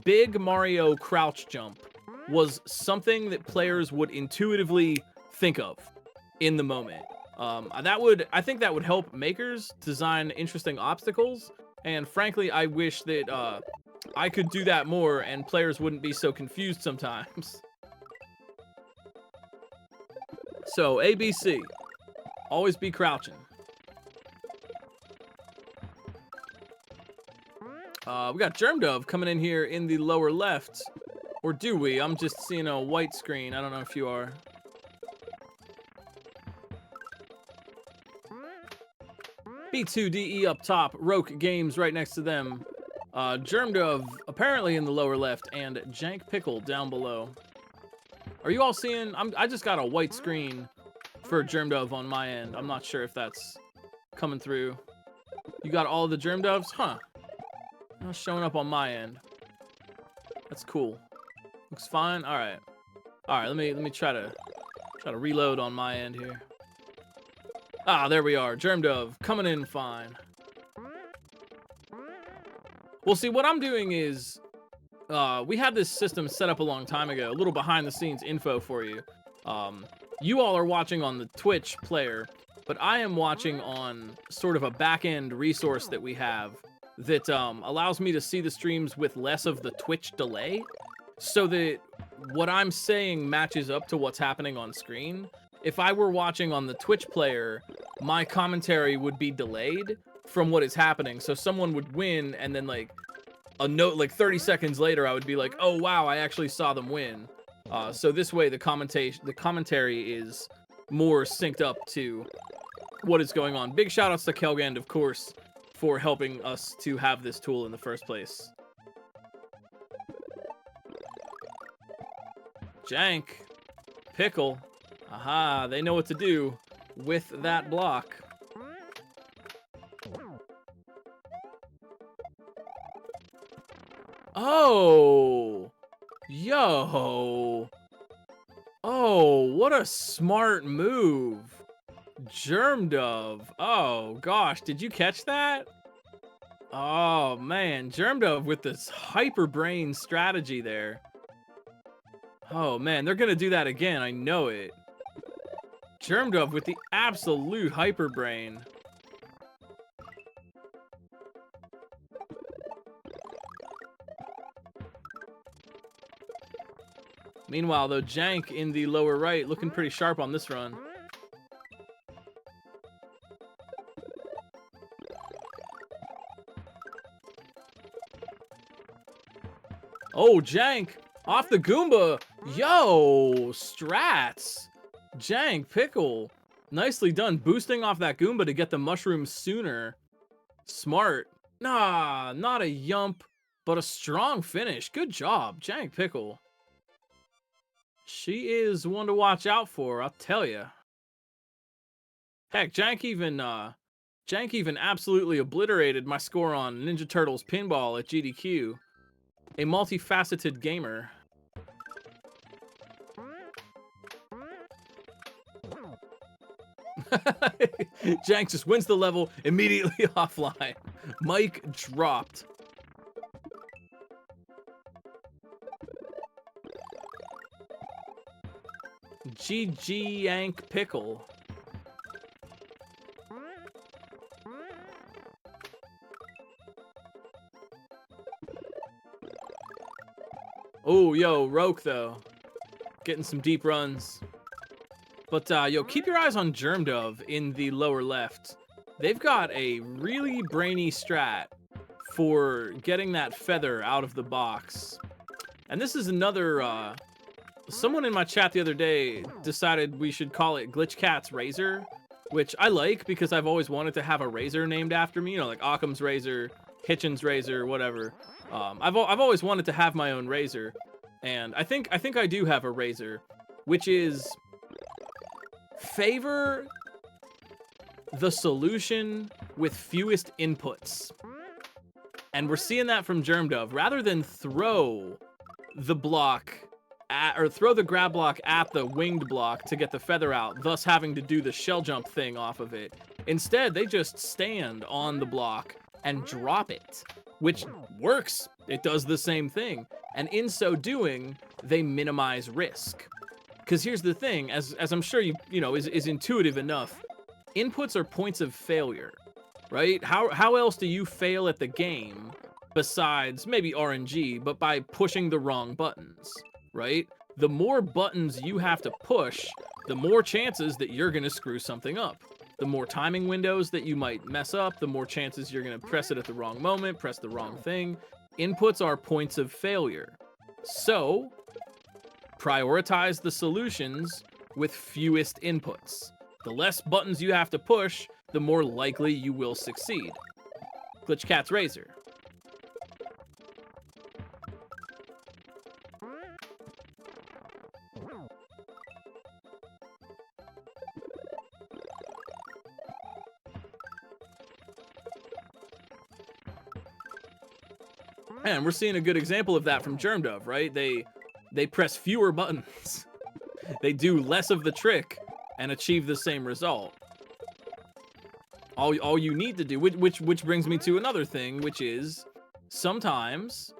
big Mario crouch jump was something that players would intuitively think of in the moment. I think that would help makers design interesting obstacles. And frankly, I wish that I could do that more and players wouldn't be so confused sometimes. So, ABC. Always be crouching. We got Germ Dove coming in here in the lower left. Or do we? I'm just seeing a white screen. I don't know if you are. B2DE up top. Roke Games right next to them. Germ Dove apparently in the lower left. And Jank Pickle down below. Are you all seeing? I just got a white screen for Germ Dove on my end. I'm not sure if that's coming through. You got all the Germ Doves? Huh. Not showing up on my end. That's cool. Looks fine. All right. All right. Let me try to reload on my end here. Ah, there we are. Germ Dove coming in fine. Well, see, what I'm doing is we had this system set up a long time ago. A little behind the scenes info for you. You all are watching on the Twitch player, but I am watching on sort of a back end resource that we have that allows me to see the streams with less of the Twitch delay, so that what I'm saying matches up to what's happening on screen. If I were watching on the Twitch player, my commentary would be delayed from what is happening. So someone would win, and then like a note, like 30 seconds later, I would be like, "Oh wow, I actually saw them win." So this way, the commentary is more synced up to what is going on. Big shout outs to Kelgand, of course, for helping us to have this tool in the first place. Jank. Pickle. Aha, they know what to do with that block. Oh! Yo! Oh, what a smart move. Germ Dove. Oh, gosh. Did you catch that? Oh, man. Germ Dove with this hyper brain strategy there. Oh, man. They're going to do that again. I know it. Germ Dove with the absolute hyper brain. Meanwhile, though, Jank in the lower right looking pretty sharp on this run. Oh, Jank off the Goomba. Yo, strats. Jank, Pickle. Nicely done. Boosting off that Goomba to get the mushroom sooner. Smart. Nah, not a yump, but a strong finish. Good job, Jank Pickle. She is one to watch out for, I'll tell you. Heck, Jank even absolutely obliterated my score on Ninja Turtles Pinball at GDQ. A multifaceted gamer. Jank just wins the level immediately offline. Mic dropped. GG Yank Pickle. Oh, yo, Roke, though. Getting some deep runs. But, yo, keep your eyes on Germ Dove in the lower left. They've got a really brainy strat for getting that feather out of the box. And this is another, someone in my chat the other day decided we should call it Glitch Cat's Razor, which I like because I've always wanted to have a razor named after me, you know, like Occam's Razor, Hitchens Razor, whatever. I've always wanted to have my own razor, and I think I do have a razor, which is favor the solution with fewest inputs. And we're seeing that from Germ Dove. Rather than throw the block at, or throw the grab block at the winged block to get the feather out, thus having to do the shell jump thing off of it, instead they just stand on the block and drop it, which works. It does the same thing. And in so doing, they minimize risk. Because here's the thing, as I'm sure you know is intuitive enough, inputs are points of failure, right? How else do you fail at the game besides maybe RNG, but by pushing the wrong buttons, right? The more buttons you have to push, the more chances that you're going to screw something up. The more timing windows that you might mess up, the more chances you're going to press it at the wrong moment, press the wrong thing. Inputs are points of failure. So, prioritize the solutions with fewest inputs. The less buttons you have to push, the more likely you will succeed. Glitch Cat's Razor. And we're seeing a good example of that from Germdove, right? They press fewer buttons. They do less of the trick and achieve the same result. All you need to do, which brings me to another thing, which is sometimes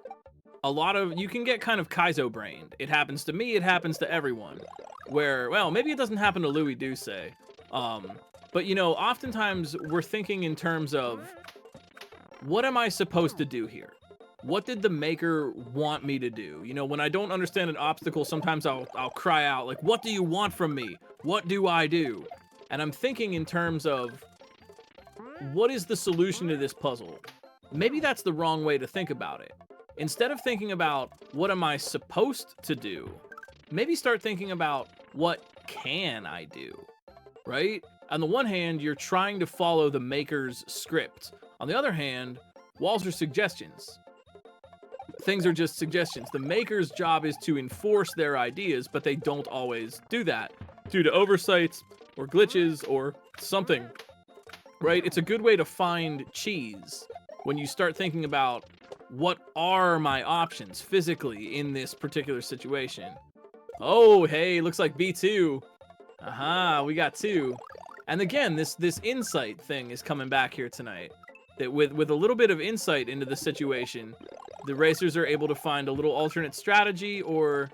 you can get kind of Kaizo brained. It happens to me, it happens to everyone. Where, well, maybe it doesn't happen to Louis Douce. But you know, oftentimes we're thinking in terms of, what am I supposed to do here? What did the maker want me to do? You know, when I don't understand an obstacle, sometimes I'll cry out, like, what do you want from me? What do I do? And I'm thinking in terms of, what is the solution to this puzzle? Maybe that's the wrong way to think about it. Instead of thinking about, what am I supposed to do? Maybe start thinking about, what can I do? Right? On the one hand, you're trying to follow the maker's script. On the other hand, walls are suggestions. Things are just suggestions. The maker's job is to enforce their ideas, but they don't always do that due to oversights or glitches or something, right? It's a good way to find cheese when you start thinking about, what are my options physically in this particular situation? Oh, hey, looks like B2. Aha, we got 2. And again, this insight thing is coming back here tonight. That with a little bit of insight into the situation, the racers are able to find a little alternate strategy or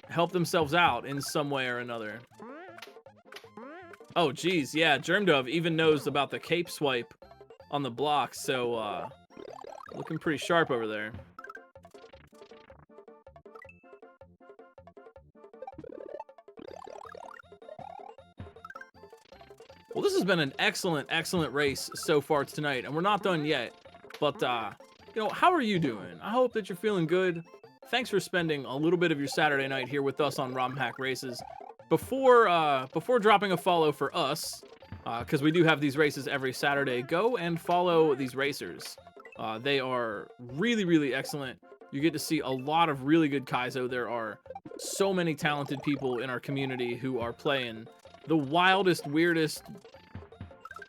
help themselves out in some way or another. Oh, geez, yeah, Germdove even knows about the cape swipe on the block, so looking pretty sharp over there. Well, this has been an excellent, excellent race so far tonight, and we're not done yet. But, you know, how are you doing? I hope that you're feeling good. Thanks for spending a little bit of your Saturday night here with us on RomHack Races. Before dropping a follow for us, because we do have these races every Saturday, go and follow these racers. They are really, really excellent. You get to see a lot of really good Kaizo. There are so many talented people in our community who are playing the wildest, weirdest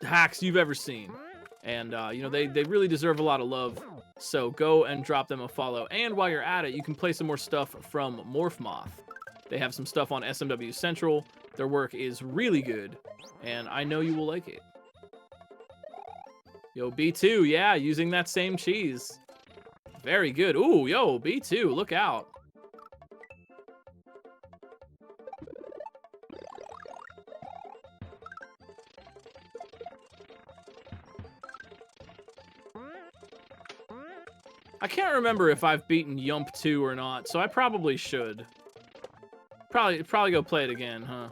hacks you've ever seen. And, you know, they really deserve a lot of love. So go and drop them a follow. And while you're at it, you can play some more stuff from Morph Moth. They have some stuff on SMW Central. Their work is really good, and I know you will like it. Yo, B2, yeah, using that same cheese. Very good. Ooh, yo, B2, look out. I can't remember if I've beaten Yump 2 or not, so I probably should. Probably go play it again, huh?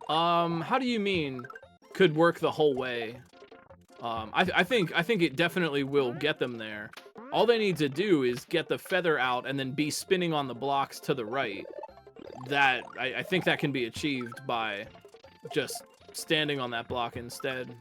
How do you mean could work the whole way? I think it definitely will get them there. All they need to do is get the feather out and then be spinning on the blocks to the right. That I think that can be achieved by just standing on that block instead.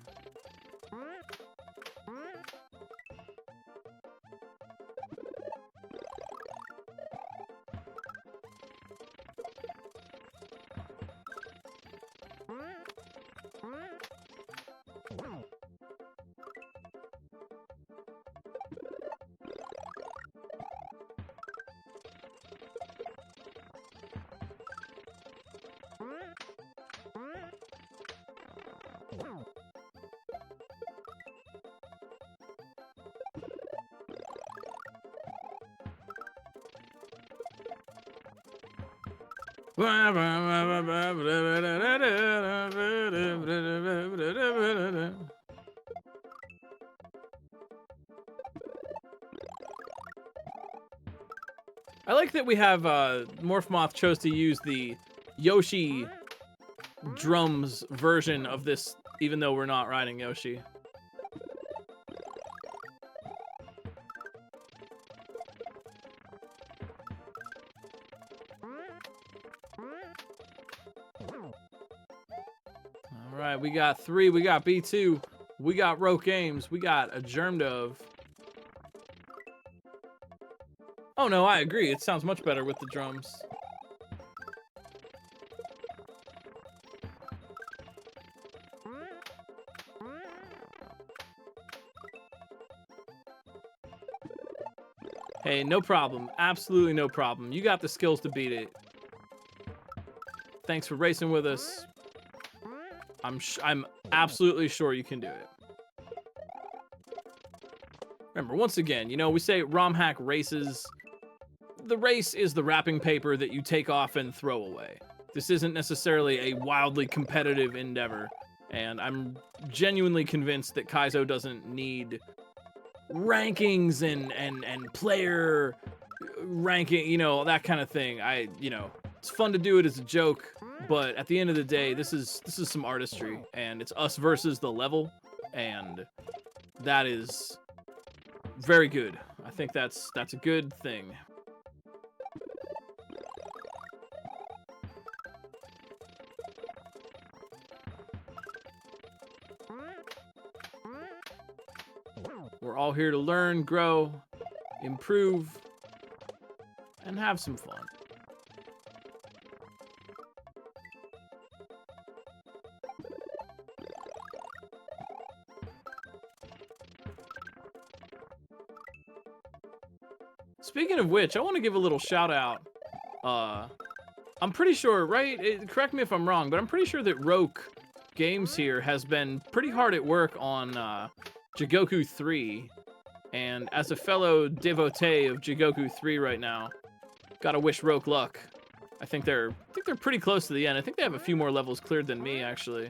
I like that we have Morph Moth chose to use the Yoshi drums version of this, even though we're not riding Yoshi. All right, we got 3, we got B2, we got Roke Games, we got a Germ Dove. Oh no, I agree. It sounds much better with the drums. Hey, no problem. Absolutely no problem. You got the skills to beat it. Thanks for racing with us. I'm absolutely sure you can do it. Remember, once again, you know, we say ROM hack races. The race is the wrapping paper that you take off and throw away. This isn't necessarily a wildly competitive endeavor, and I'm genuinely convinced that Kaizo doesn't need rankings and player ranking, you know, that kind of thing. You know, it's fun to do it as a joke, but at the end of the day, this is some artistry, and it's us versus the level, and that is very good. I think that's a good thing. We're all here to learn, grow, improve, and have some fun. Speaking of which, I want to give a little shout out. I'm pretty sure, right? Correct me if I'm wrong, but I'm pretty sure that Roke Games here has been pretty hard at work on Jigoku 3, and as a fellow devotee of Jigoku 3 right now, gotta wish Roke luck. I think they're pretty close to the end. I think they have a few more levels cleared than me, actually.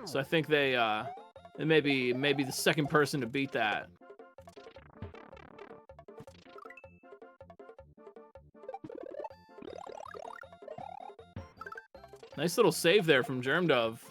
So I think they may be the second person to beat that. Nice little save there from Germ Dove.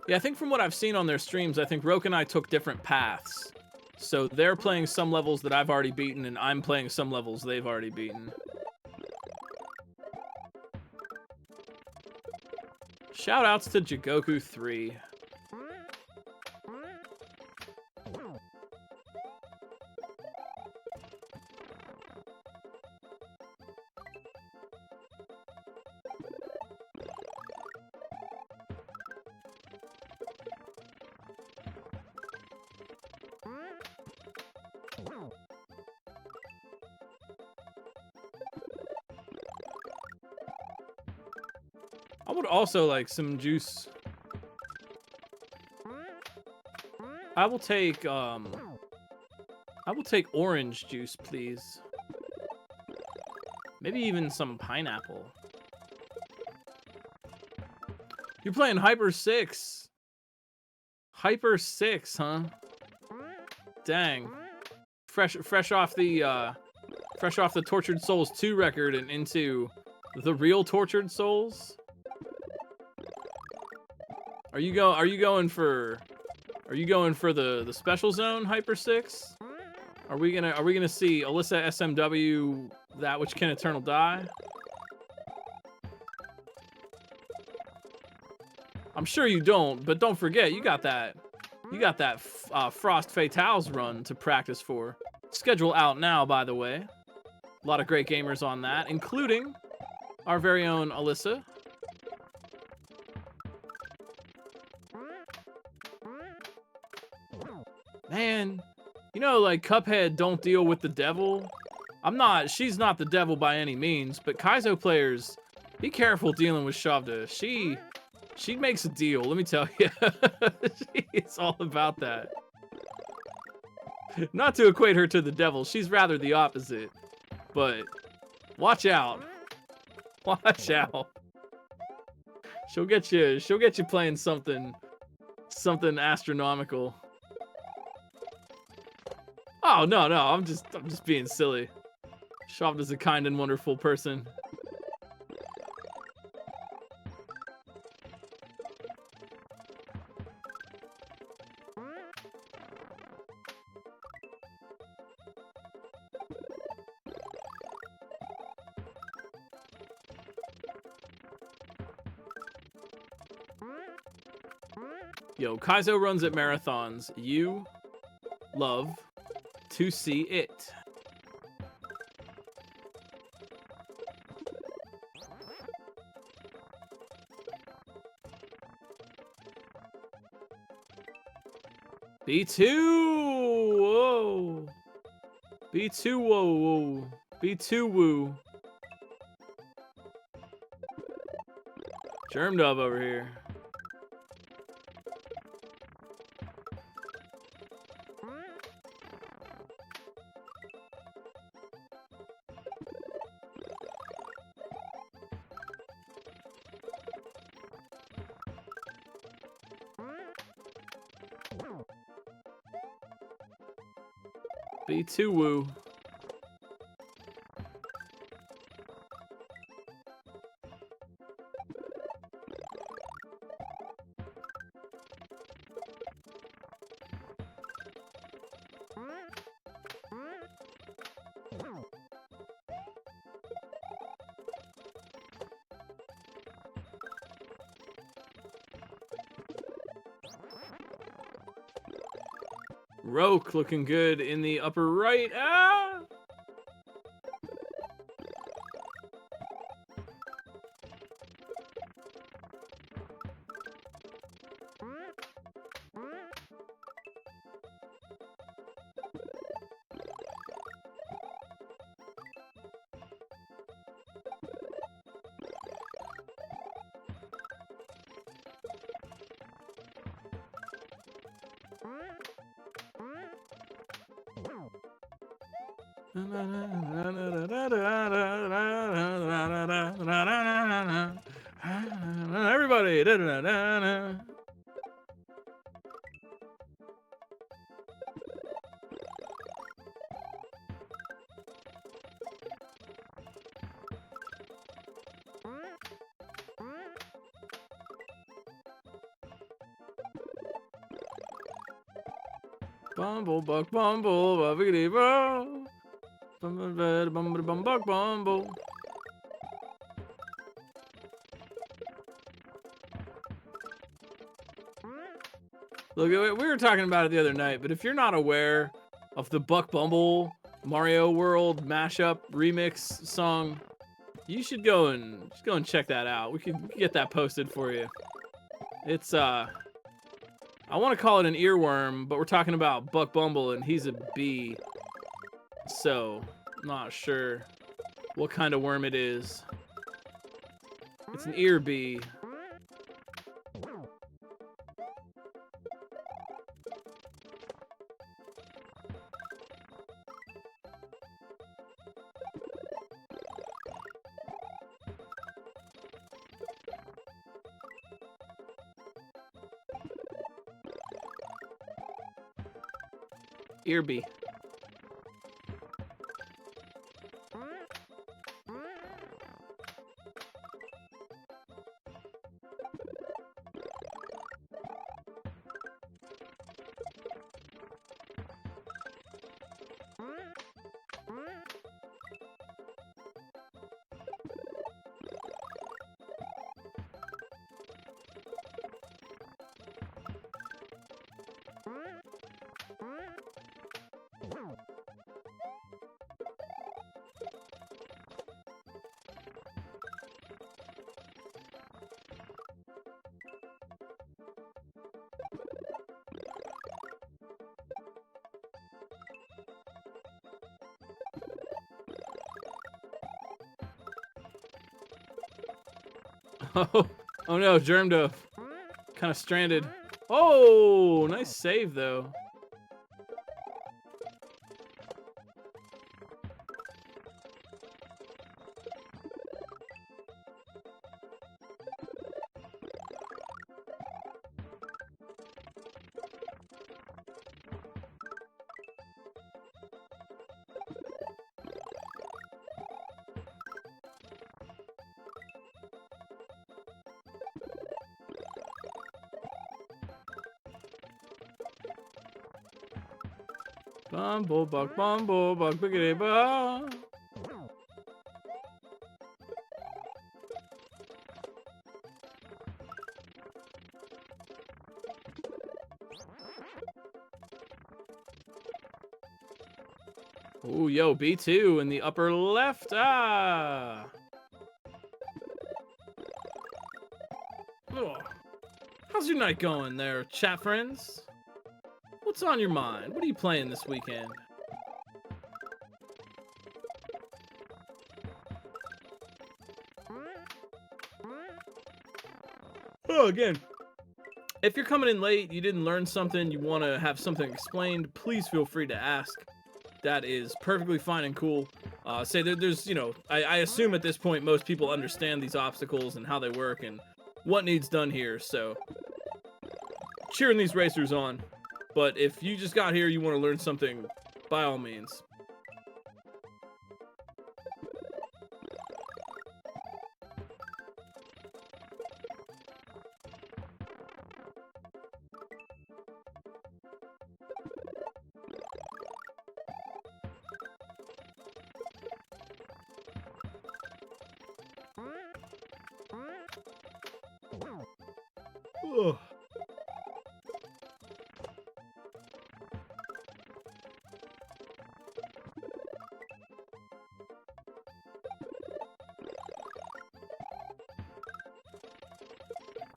Yeah, I think from what I've seen on their streams, I think Roke and I took different paths. So they're playing some levels that I've already beaten, and I'm playing some levels they've already beaten. Shoutouts to Jigoku 3. I would also like some juice. I will take orange juice, please. Maybe even some pineapple. You're playing Hyper 6. Hyper 6, huh? Dang. Fresh off the Tortured Souls 2 record and into the real Tortured Souls. Are you going for the special zone, Hyper 6? Are we gonna see Alyssa SMW, That Which Can Eternal Die? I'm sure you don't, but don't forget, you got that Frost Fatales run to practice for. Schedule out now, by the way. A lot of great gamers on that, including our very own Alyssa. Man, you know, like, Cuphead don't deal with the devil. She's not the devil by any means, but Kaizo players, be careful dealing with Shavda. She makes a deal, let me tell you. It's all about that. Not to equate her to the devil, she's rather the opposite. But watch out. Watch out. She'll get you. She'll get you playing something astronomical. Oh no, I'm just being silly. Shoft is a kind and wonderful person. Yo, Kaizo runs at marathons. You love to see it. B2! Whoa! B2, whoa! B2, woo! Germ Dub over here. B2 woo. Roke looking good in the upper right. Ah! Everybody. Bumble, buck, bumble, bubbly, bro. Bumble, buck, bumble. Look, we were talking about it the other night, but if you're not aware of the Buck Bumble Mario World mashup remix song, you should go and check that out. We can get that posted for you. It's I want to call it an earworm, but we're talking about Buck Bumble and he's a bee. So, not sure what kind of worm it is. It's an ear bee. Ear bee. Oh no, Germ Dove. Kind of stranded. Oh, nice save though. Bumblebug, bumblebug, biggity bug. Ooh, yo, B2 in the upper left. Ah. Ugh. How's your night going there, chat friends? What's on your mind? What are you playing this weekend? Oh, again, if you're coming in late, you didn't learn something, you want to have something explained, please feel free to ask. That is perfectly fine and cool. There's, you know, I assume at this point most people understand these obstacles and how they work and what needs done here, so cheering these racers on. But if you just got here, you want to learn something, by all means. Ugh.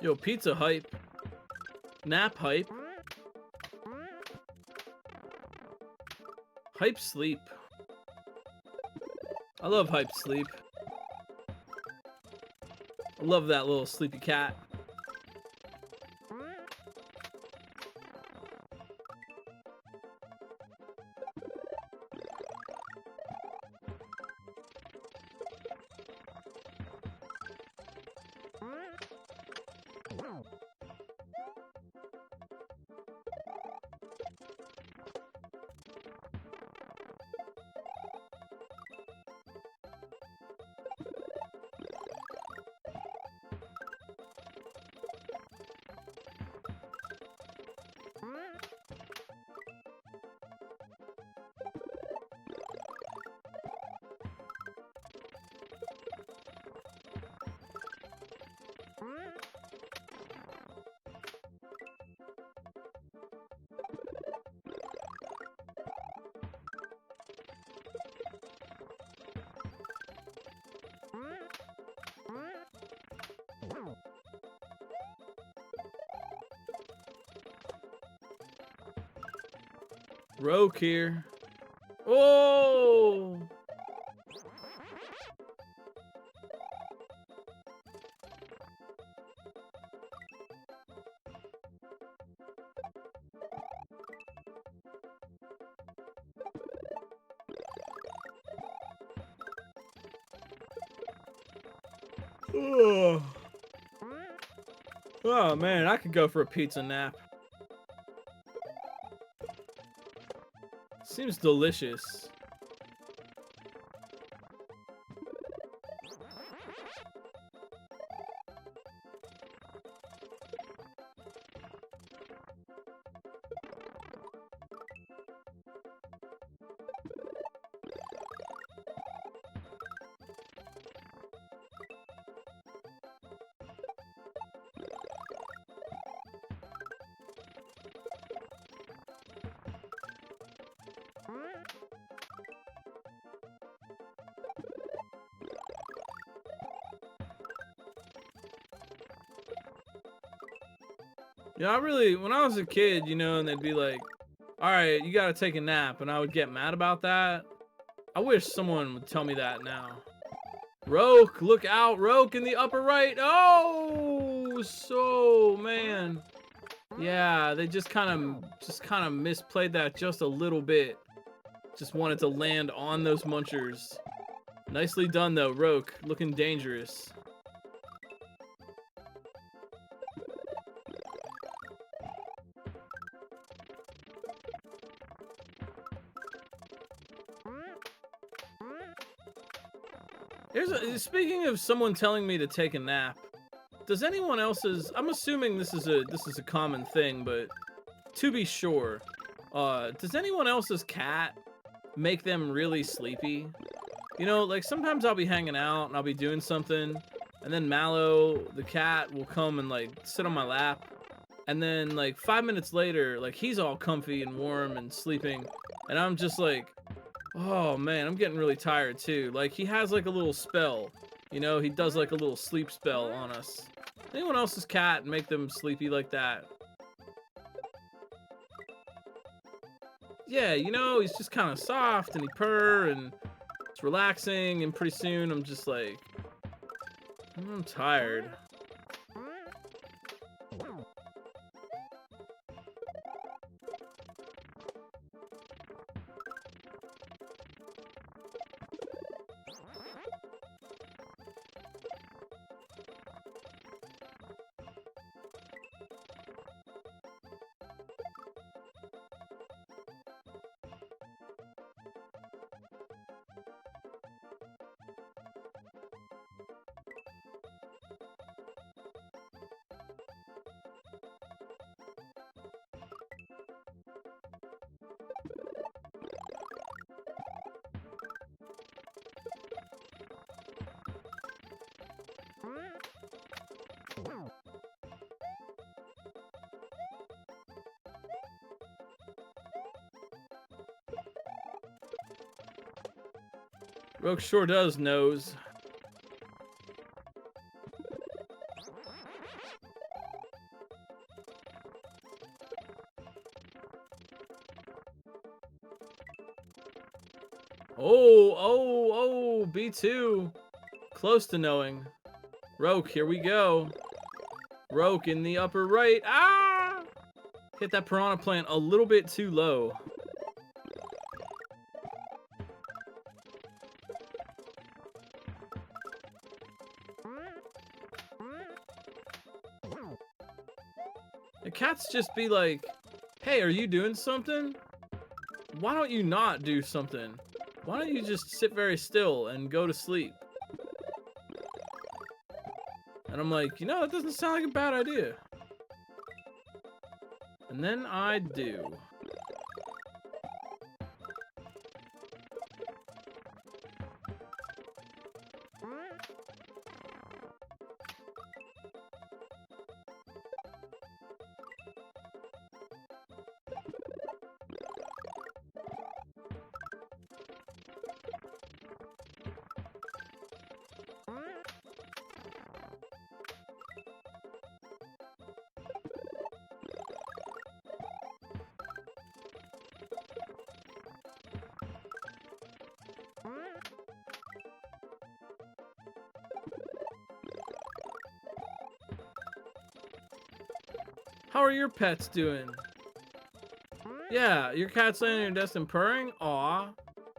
Yo, pizza hype. Nap hype. Hype sleep. I love hype sleep. I love that little sleepy cat. Roke here. Oh! Oh. Oh man, I could go for a pizza nap. Seems delicious. Yeah, when I was a kid, you know, and they'd be like, all right, you gotta take a nap, and I would get mad about that. I wish someone would tell me that now. Roke, look out, Roke in the upper right. Oh, so, man. Yeah, they just kind of misplayed that just a little bit. Just wanted to land on those munchers. Nicely done, though, Roke. Looking dangerous. Speaking of someone telling me to take a nap, does anyone else's? I'm assuming this is a common thing, but to be sure, Does anyone else's cat make them really sleepy? You know, like sometimes I'll be hanging out and I'll be doing something, and then Mallow, the cat, will come and like sit on my lap. And then like 5 minutes later, like he's all comfy and warm and sleeping. And I'm just like, oh man, I'm getting really tired too. Like he has like a little spell, you know, he does like a little sleep spell on us. Anyone else's cat make them sleepy like that? Yeah, you know, he's just kind of soft and he purr and it's relaxing, and pretty soon I'm just like, I'm tired. Roke sure does nose. Oh, B2. Close to knowing. Roke, here we go. Roke in the upper right. Ah! Hit that piranha plant a little bit too low. The cats just be like, hey, are you doing something? Why don't you not do something? Why don't you just sit very still and go to sleep? And I'm like, you know, that doesn't sound like a bad idea. And then I do. How are your pets doing? Yeah, your cat's laying on your desk and purring? Aw,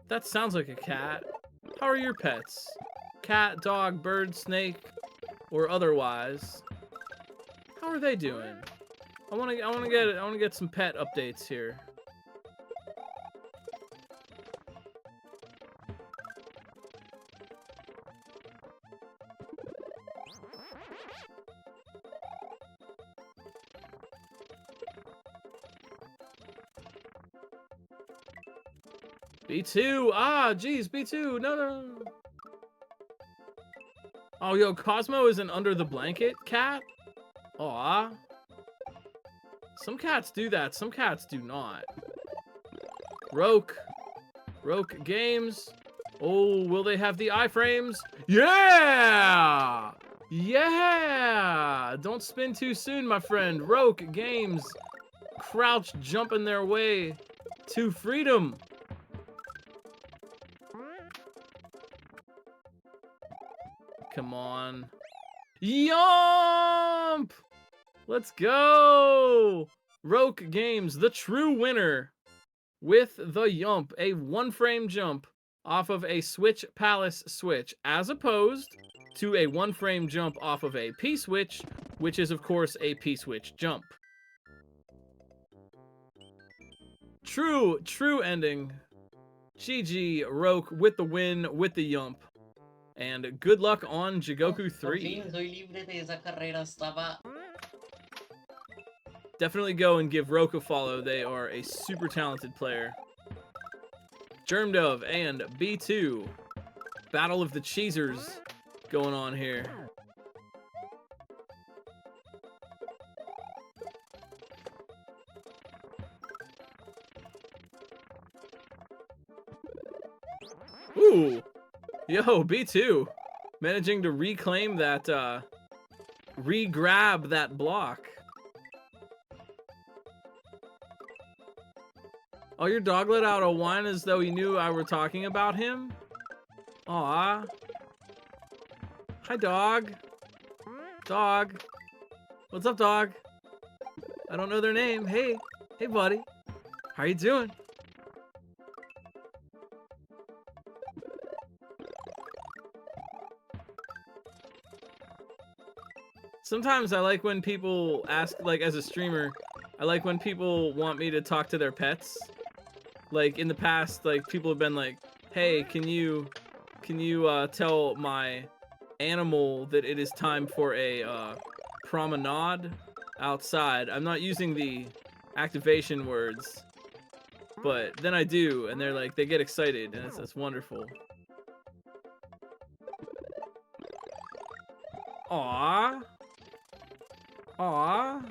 that sounds like a cat. How are your pets? Cat, dog, bird, snake, or otherwise? How are they doing? I want to get some pet updates here. B2! Ah, geez, B2! No. Oh, yo, Cosmo is an under the blanket cat? Aw. Some cats do that, some cats do not. Roke Games. Oh, will they have the iframes? Yeah! Yeah! Don't spin too soon, my friend. Roke Games. Crouch jumping their way to freedom. Come on. Yump! Let's go! Roke Games, the true winner, with the Yump, a 1-frame jump off of a Switch Palace switch, as opposed to a 1-frame jump off of a P-switch, which is, of course, a P-switch jump. True ending. GG, Roke with the win, with the Yump. And good luck on Jigoku 3. Definitely go and give Roke a follow. They are a super talented player. Germdove and B2. Battle of the Cheesers going on here. Ooh. Yo, B2. Managing to reclaim that, re-grab that block. Oh, your dog let out a whine as though he knew I were talking about him? Aw. Hi, dog. Dog. What's up, dog? I don't know their name. Hey. Hey, buddy. How you doing? Sometimes I like when people ask, like, as a streamer, I like when people want me to talk to their pets. Like, in the past, like, people have been like, hey, can you tell my animal that it is time for a, promenade outside? I'm not using the activation words, but then I do, and they're like, they get excited, and it's wonderful. Aww. Aww.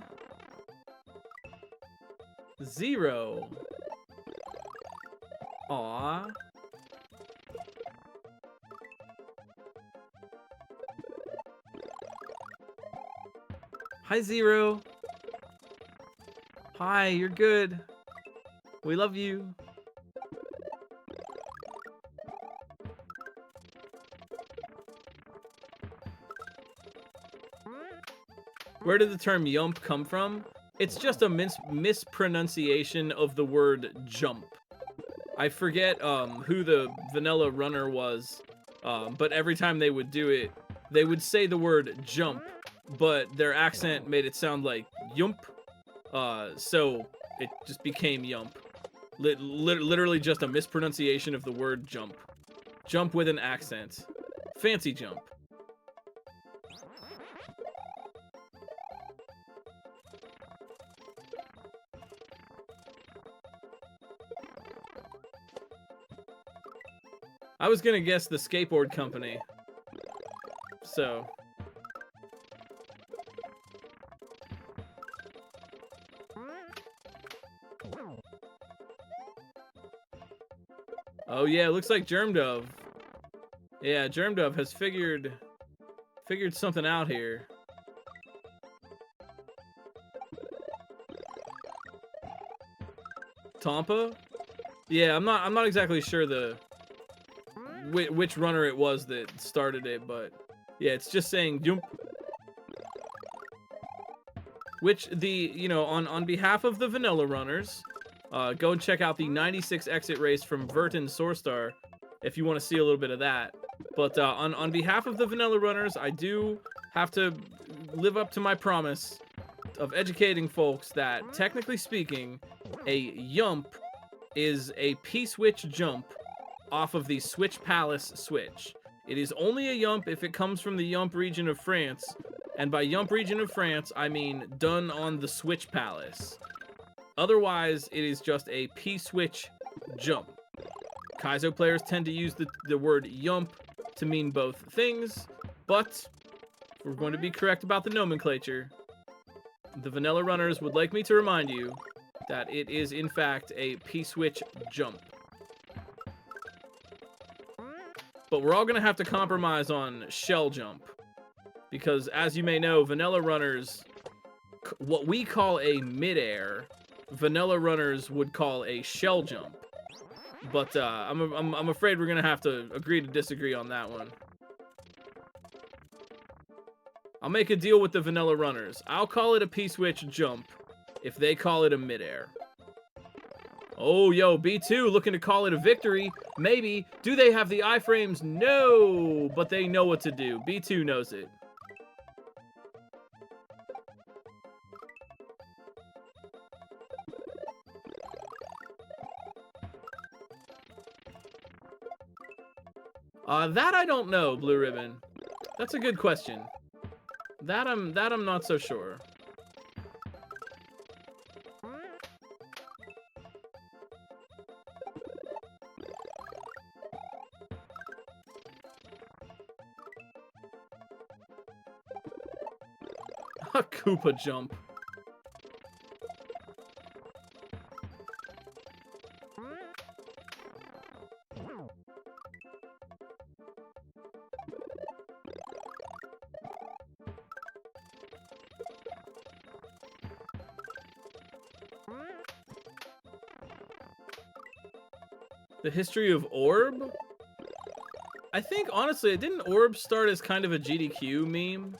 0. Aww. Hi, 0. Hi, you're good. We love you. Where did the term yump come from? It's just a mispronunciation of the word jump. I forget who the vanilla runner was, but every time they would do it, they would say the word jump, but their accent made it sound like yump, so it just became yump. Literally just a mispronunciation of the word jump. Jump with an accent. Fancy jump. I was gonna guess the skateboard company. So. Oh yeah, it looks like Germdove. Yeah, Germdove has figured something out here. Tampa? Yeah, I'm not exactly sure which runner it was that started it, but yeah, it's just saying jump. Which on behalf of the vanilla runners, go and check out the 96 exit race from Verton Soarstar if you want to see a little bit of that. But on behalf of the vanilla runners, I do have to live up to my promise of educating folks that, technically speaking, a yump is a P-switch jump off of the Switch Palace switch. It is only a yump if it comes from the yump region of France, and by yump region of France, I mean done on the Switch Palace. Otherwise, it is just a P-switch jump. Kaizo players tend to use the word yump to mean both things, but if we're going to be correct about the nomenclature, the vanilla runners would like me to remind you that it is in fact a P-switch jump. But we're all gonna have to compromise on shell jump, because as you may know, vanilla runners, what we call a mid-air, vanilla runners would call a shell jump. But I'm afraid we're gonna have to agree to disagree on that one. I'll make a deal with the vanilla runners. I'll call it a P-switch jump if they call it a mid-air. Oh, yo, B2 looking to call it a victory. Maybe. Do they have the iframes? No, but they know what to do. B2 knows it. That I don't know, Blue Ribbon. That's a good question. That I'm not so sure. A Koopa jump. The history of Orb? I think, honestly, didn't Orb start as kind of a GDQ meme?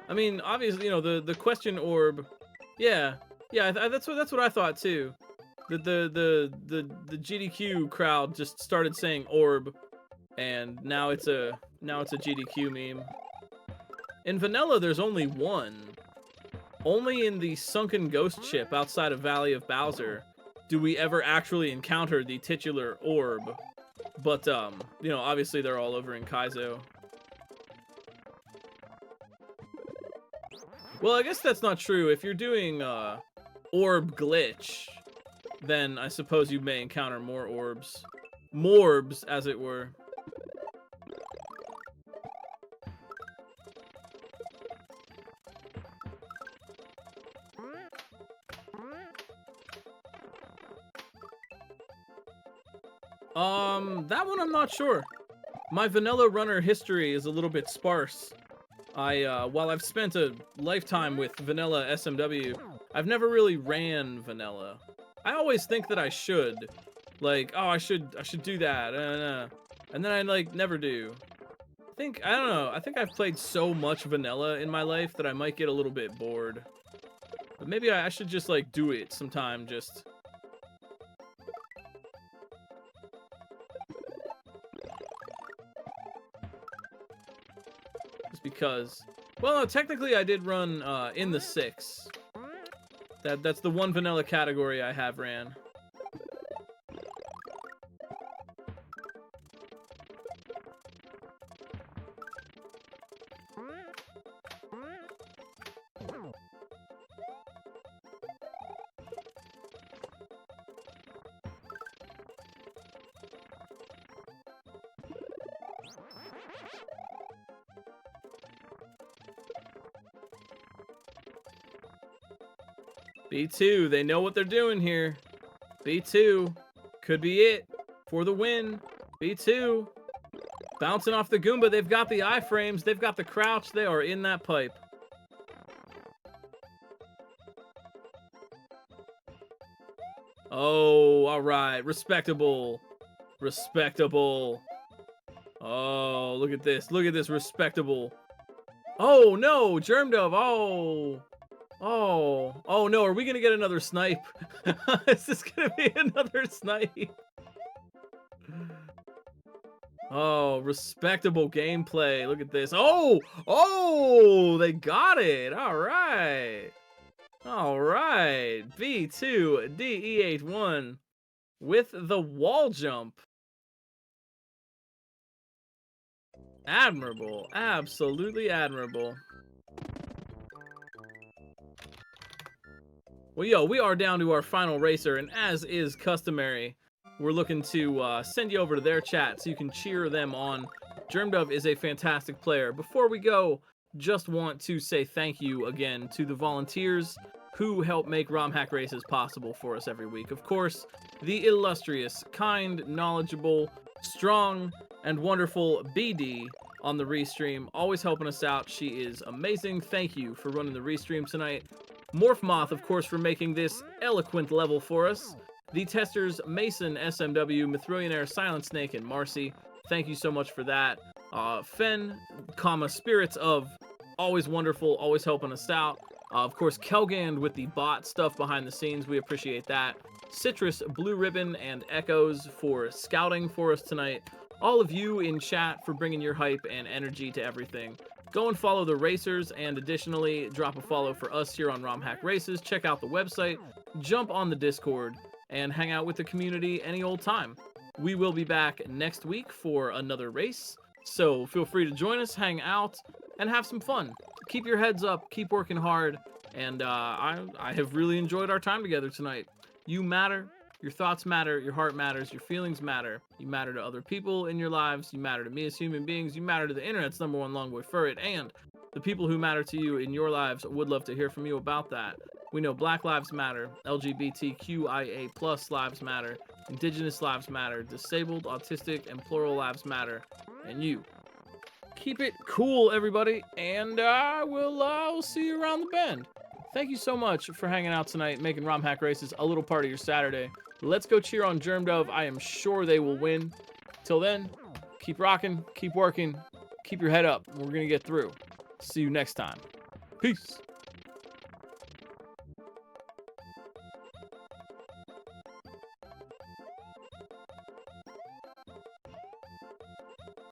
I mean, obviously, you know, the question Orb. Yeah, yeah, that's what I thought too. The GDQ crowd just started saying Orb, and now it's a GDQ meme. In vanilla, there's only one. Only in the sunken ghost ship outside of Valley of Bowser do we ever actually encounter the titular Orb. But, you know, obviously they're all over in Kaizo. Well, I guess that's not true. If you're doing, Orb glitch, then I suppose you may encounter more orbs. Morbs, as it were. That one I'm not sure. My vanilla runner history is a little bit sparse. While I've spent a lifetime with vanilla SMW, I've never really ran vanilla. I always think that I should. Like, oh, I should do that. And then I, like, never do. I don't know, I think I've played so much vanilla in my life that I might get a little bit bored. But maybe I should just, like, do it sometime, just... because, well, no, technically I did run in the 6. That's the one vanilla category I have ran. B2, they know what they're doing here. B2, could be it for the win. B2, bouncing off the Goomba. They've got the iframes. They've got the crouch. They are in that pipe. Oh, all right. Respectable. Respectable. Oh, look at this. Look at this. Respectable. Oh, no. Germ Dove. Oh. Oh, oh no, are we gonna get another snipe? Is this gonna be another snipe? Oh, respectable gameplay. Look at this. Oh, oh, they got it. All right. All right. B2 DE81 with the wall jump. Admirable. Absolutely admirable. Well, yo, we are down to our final racer, and as is customary, we're looking to send you over to their chat so you can cheer them on. Germdove is a fantastic player. Before we go, just want to say thank you again to the volunteers who help make ROM Hack Races possible for us every week. Of course, the illustrious, kind, knowledgeable, strong, and wonderful BD on the restream, always helping us out. She is amazing. Thank you for running the restream tonight. Morph Moth, of course, for making this eloquent level for us. The testers, Mason, SMW, Mithrillionaire, Silent Snake, and Marcy. Thank you so much for that. Fen, Spirits of, always wonderful, always helping us out. Of course, Kelgand with the bot stuff behind the scenes. We appreciate that. Citrus, Blue Ribbon, and Echoes for scouting for us tonight. All of you in chat for bringing your hype and energy to everything. Go and follow the racers, and additionally, drop a follow for us here on ROM Hack Races. Check out the website, jump on the Discord, and hang out with the community any old time. We will be back next week for another race, so feel free to join us, hang out, and have some fun. Keep your heads up, keep working hard, and I have really enjoyed our time together tonight. You matter, Your thoughts matter, your heart matters, your feelings matter. You matter to other people in your lives, you matter to me as human beings, you matter to the internet's #1 long boy furret, and the people who matter to you in your lives would love to hear from you about that. We know Black Lives Matter, LGBTQIA+ lives matter, Indigenous lives matter, disabled, autistic, and plural lives matter, and you. Keep it cool, everybody, and we'll see you around the bend. Thank you so much for hanging out tonight, making ROM Hack Races a little part of your Saturday. Let's go cheer on Germ Dove. I am sure they will win. Till then, keep rocking, keep working, keep your head up. We're going to get through. See you next time. Peace.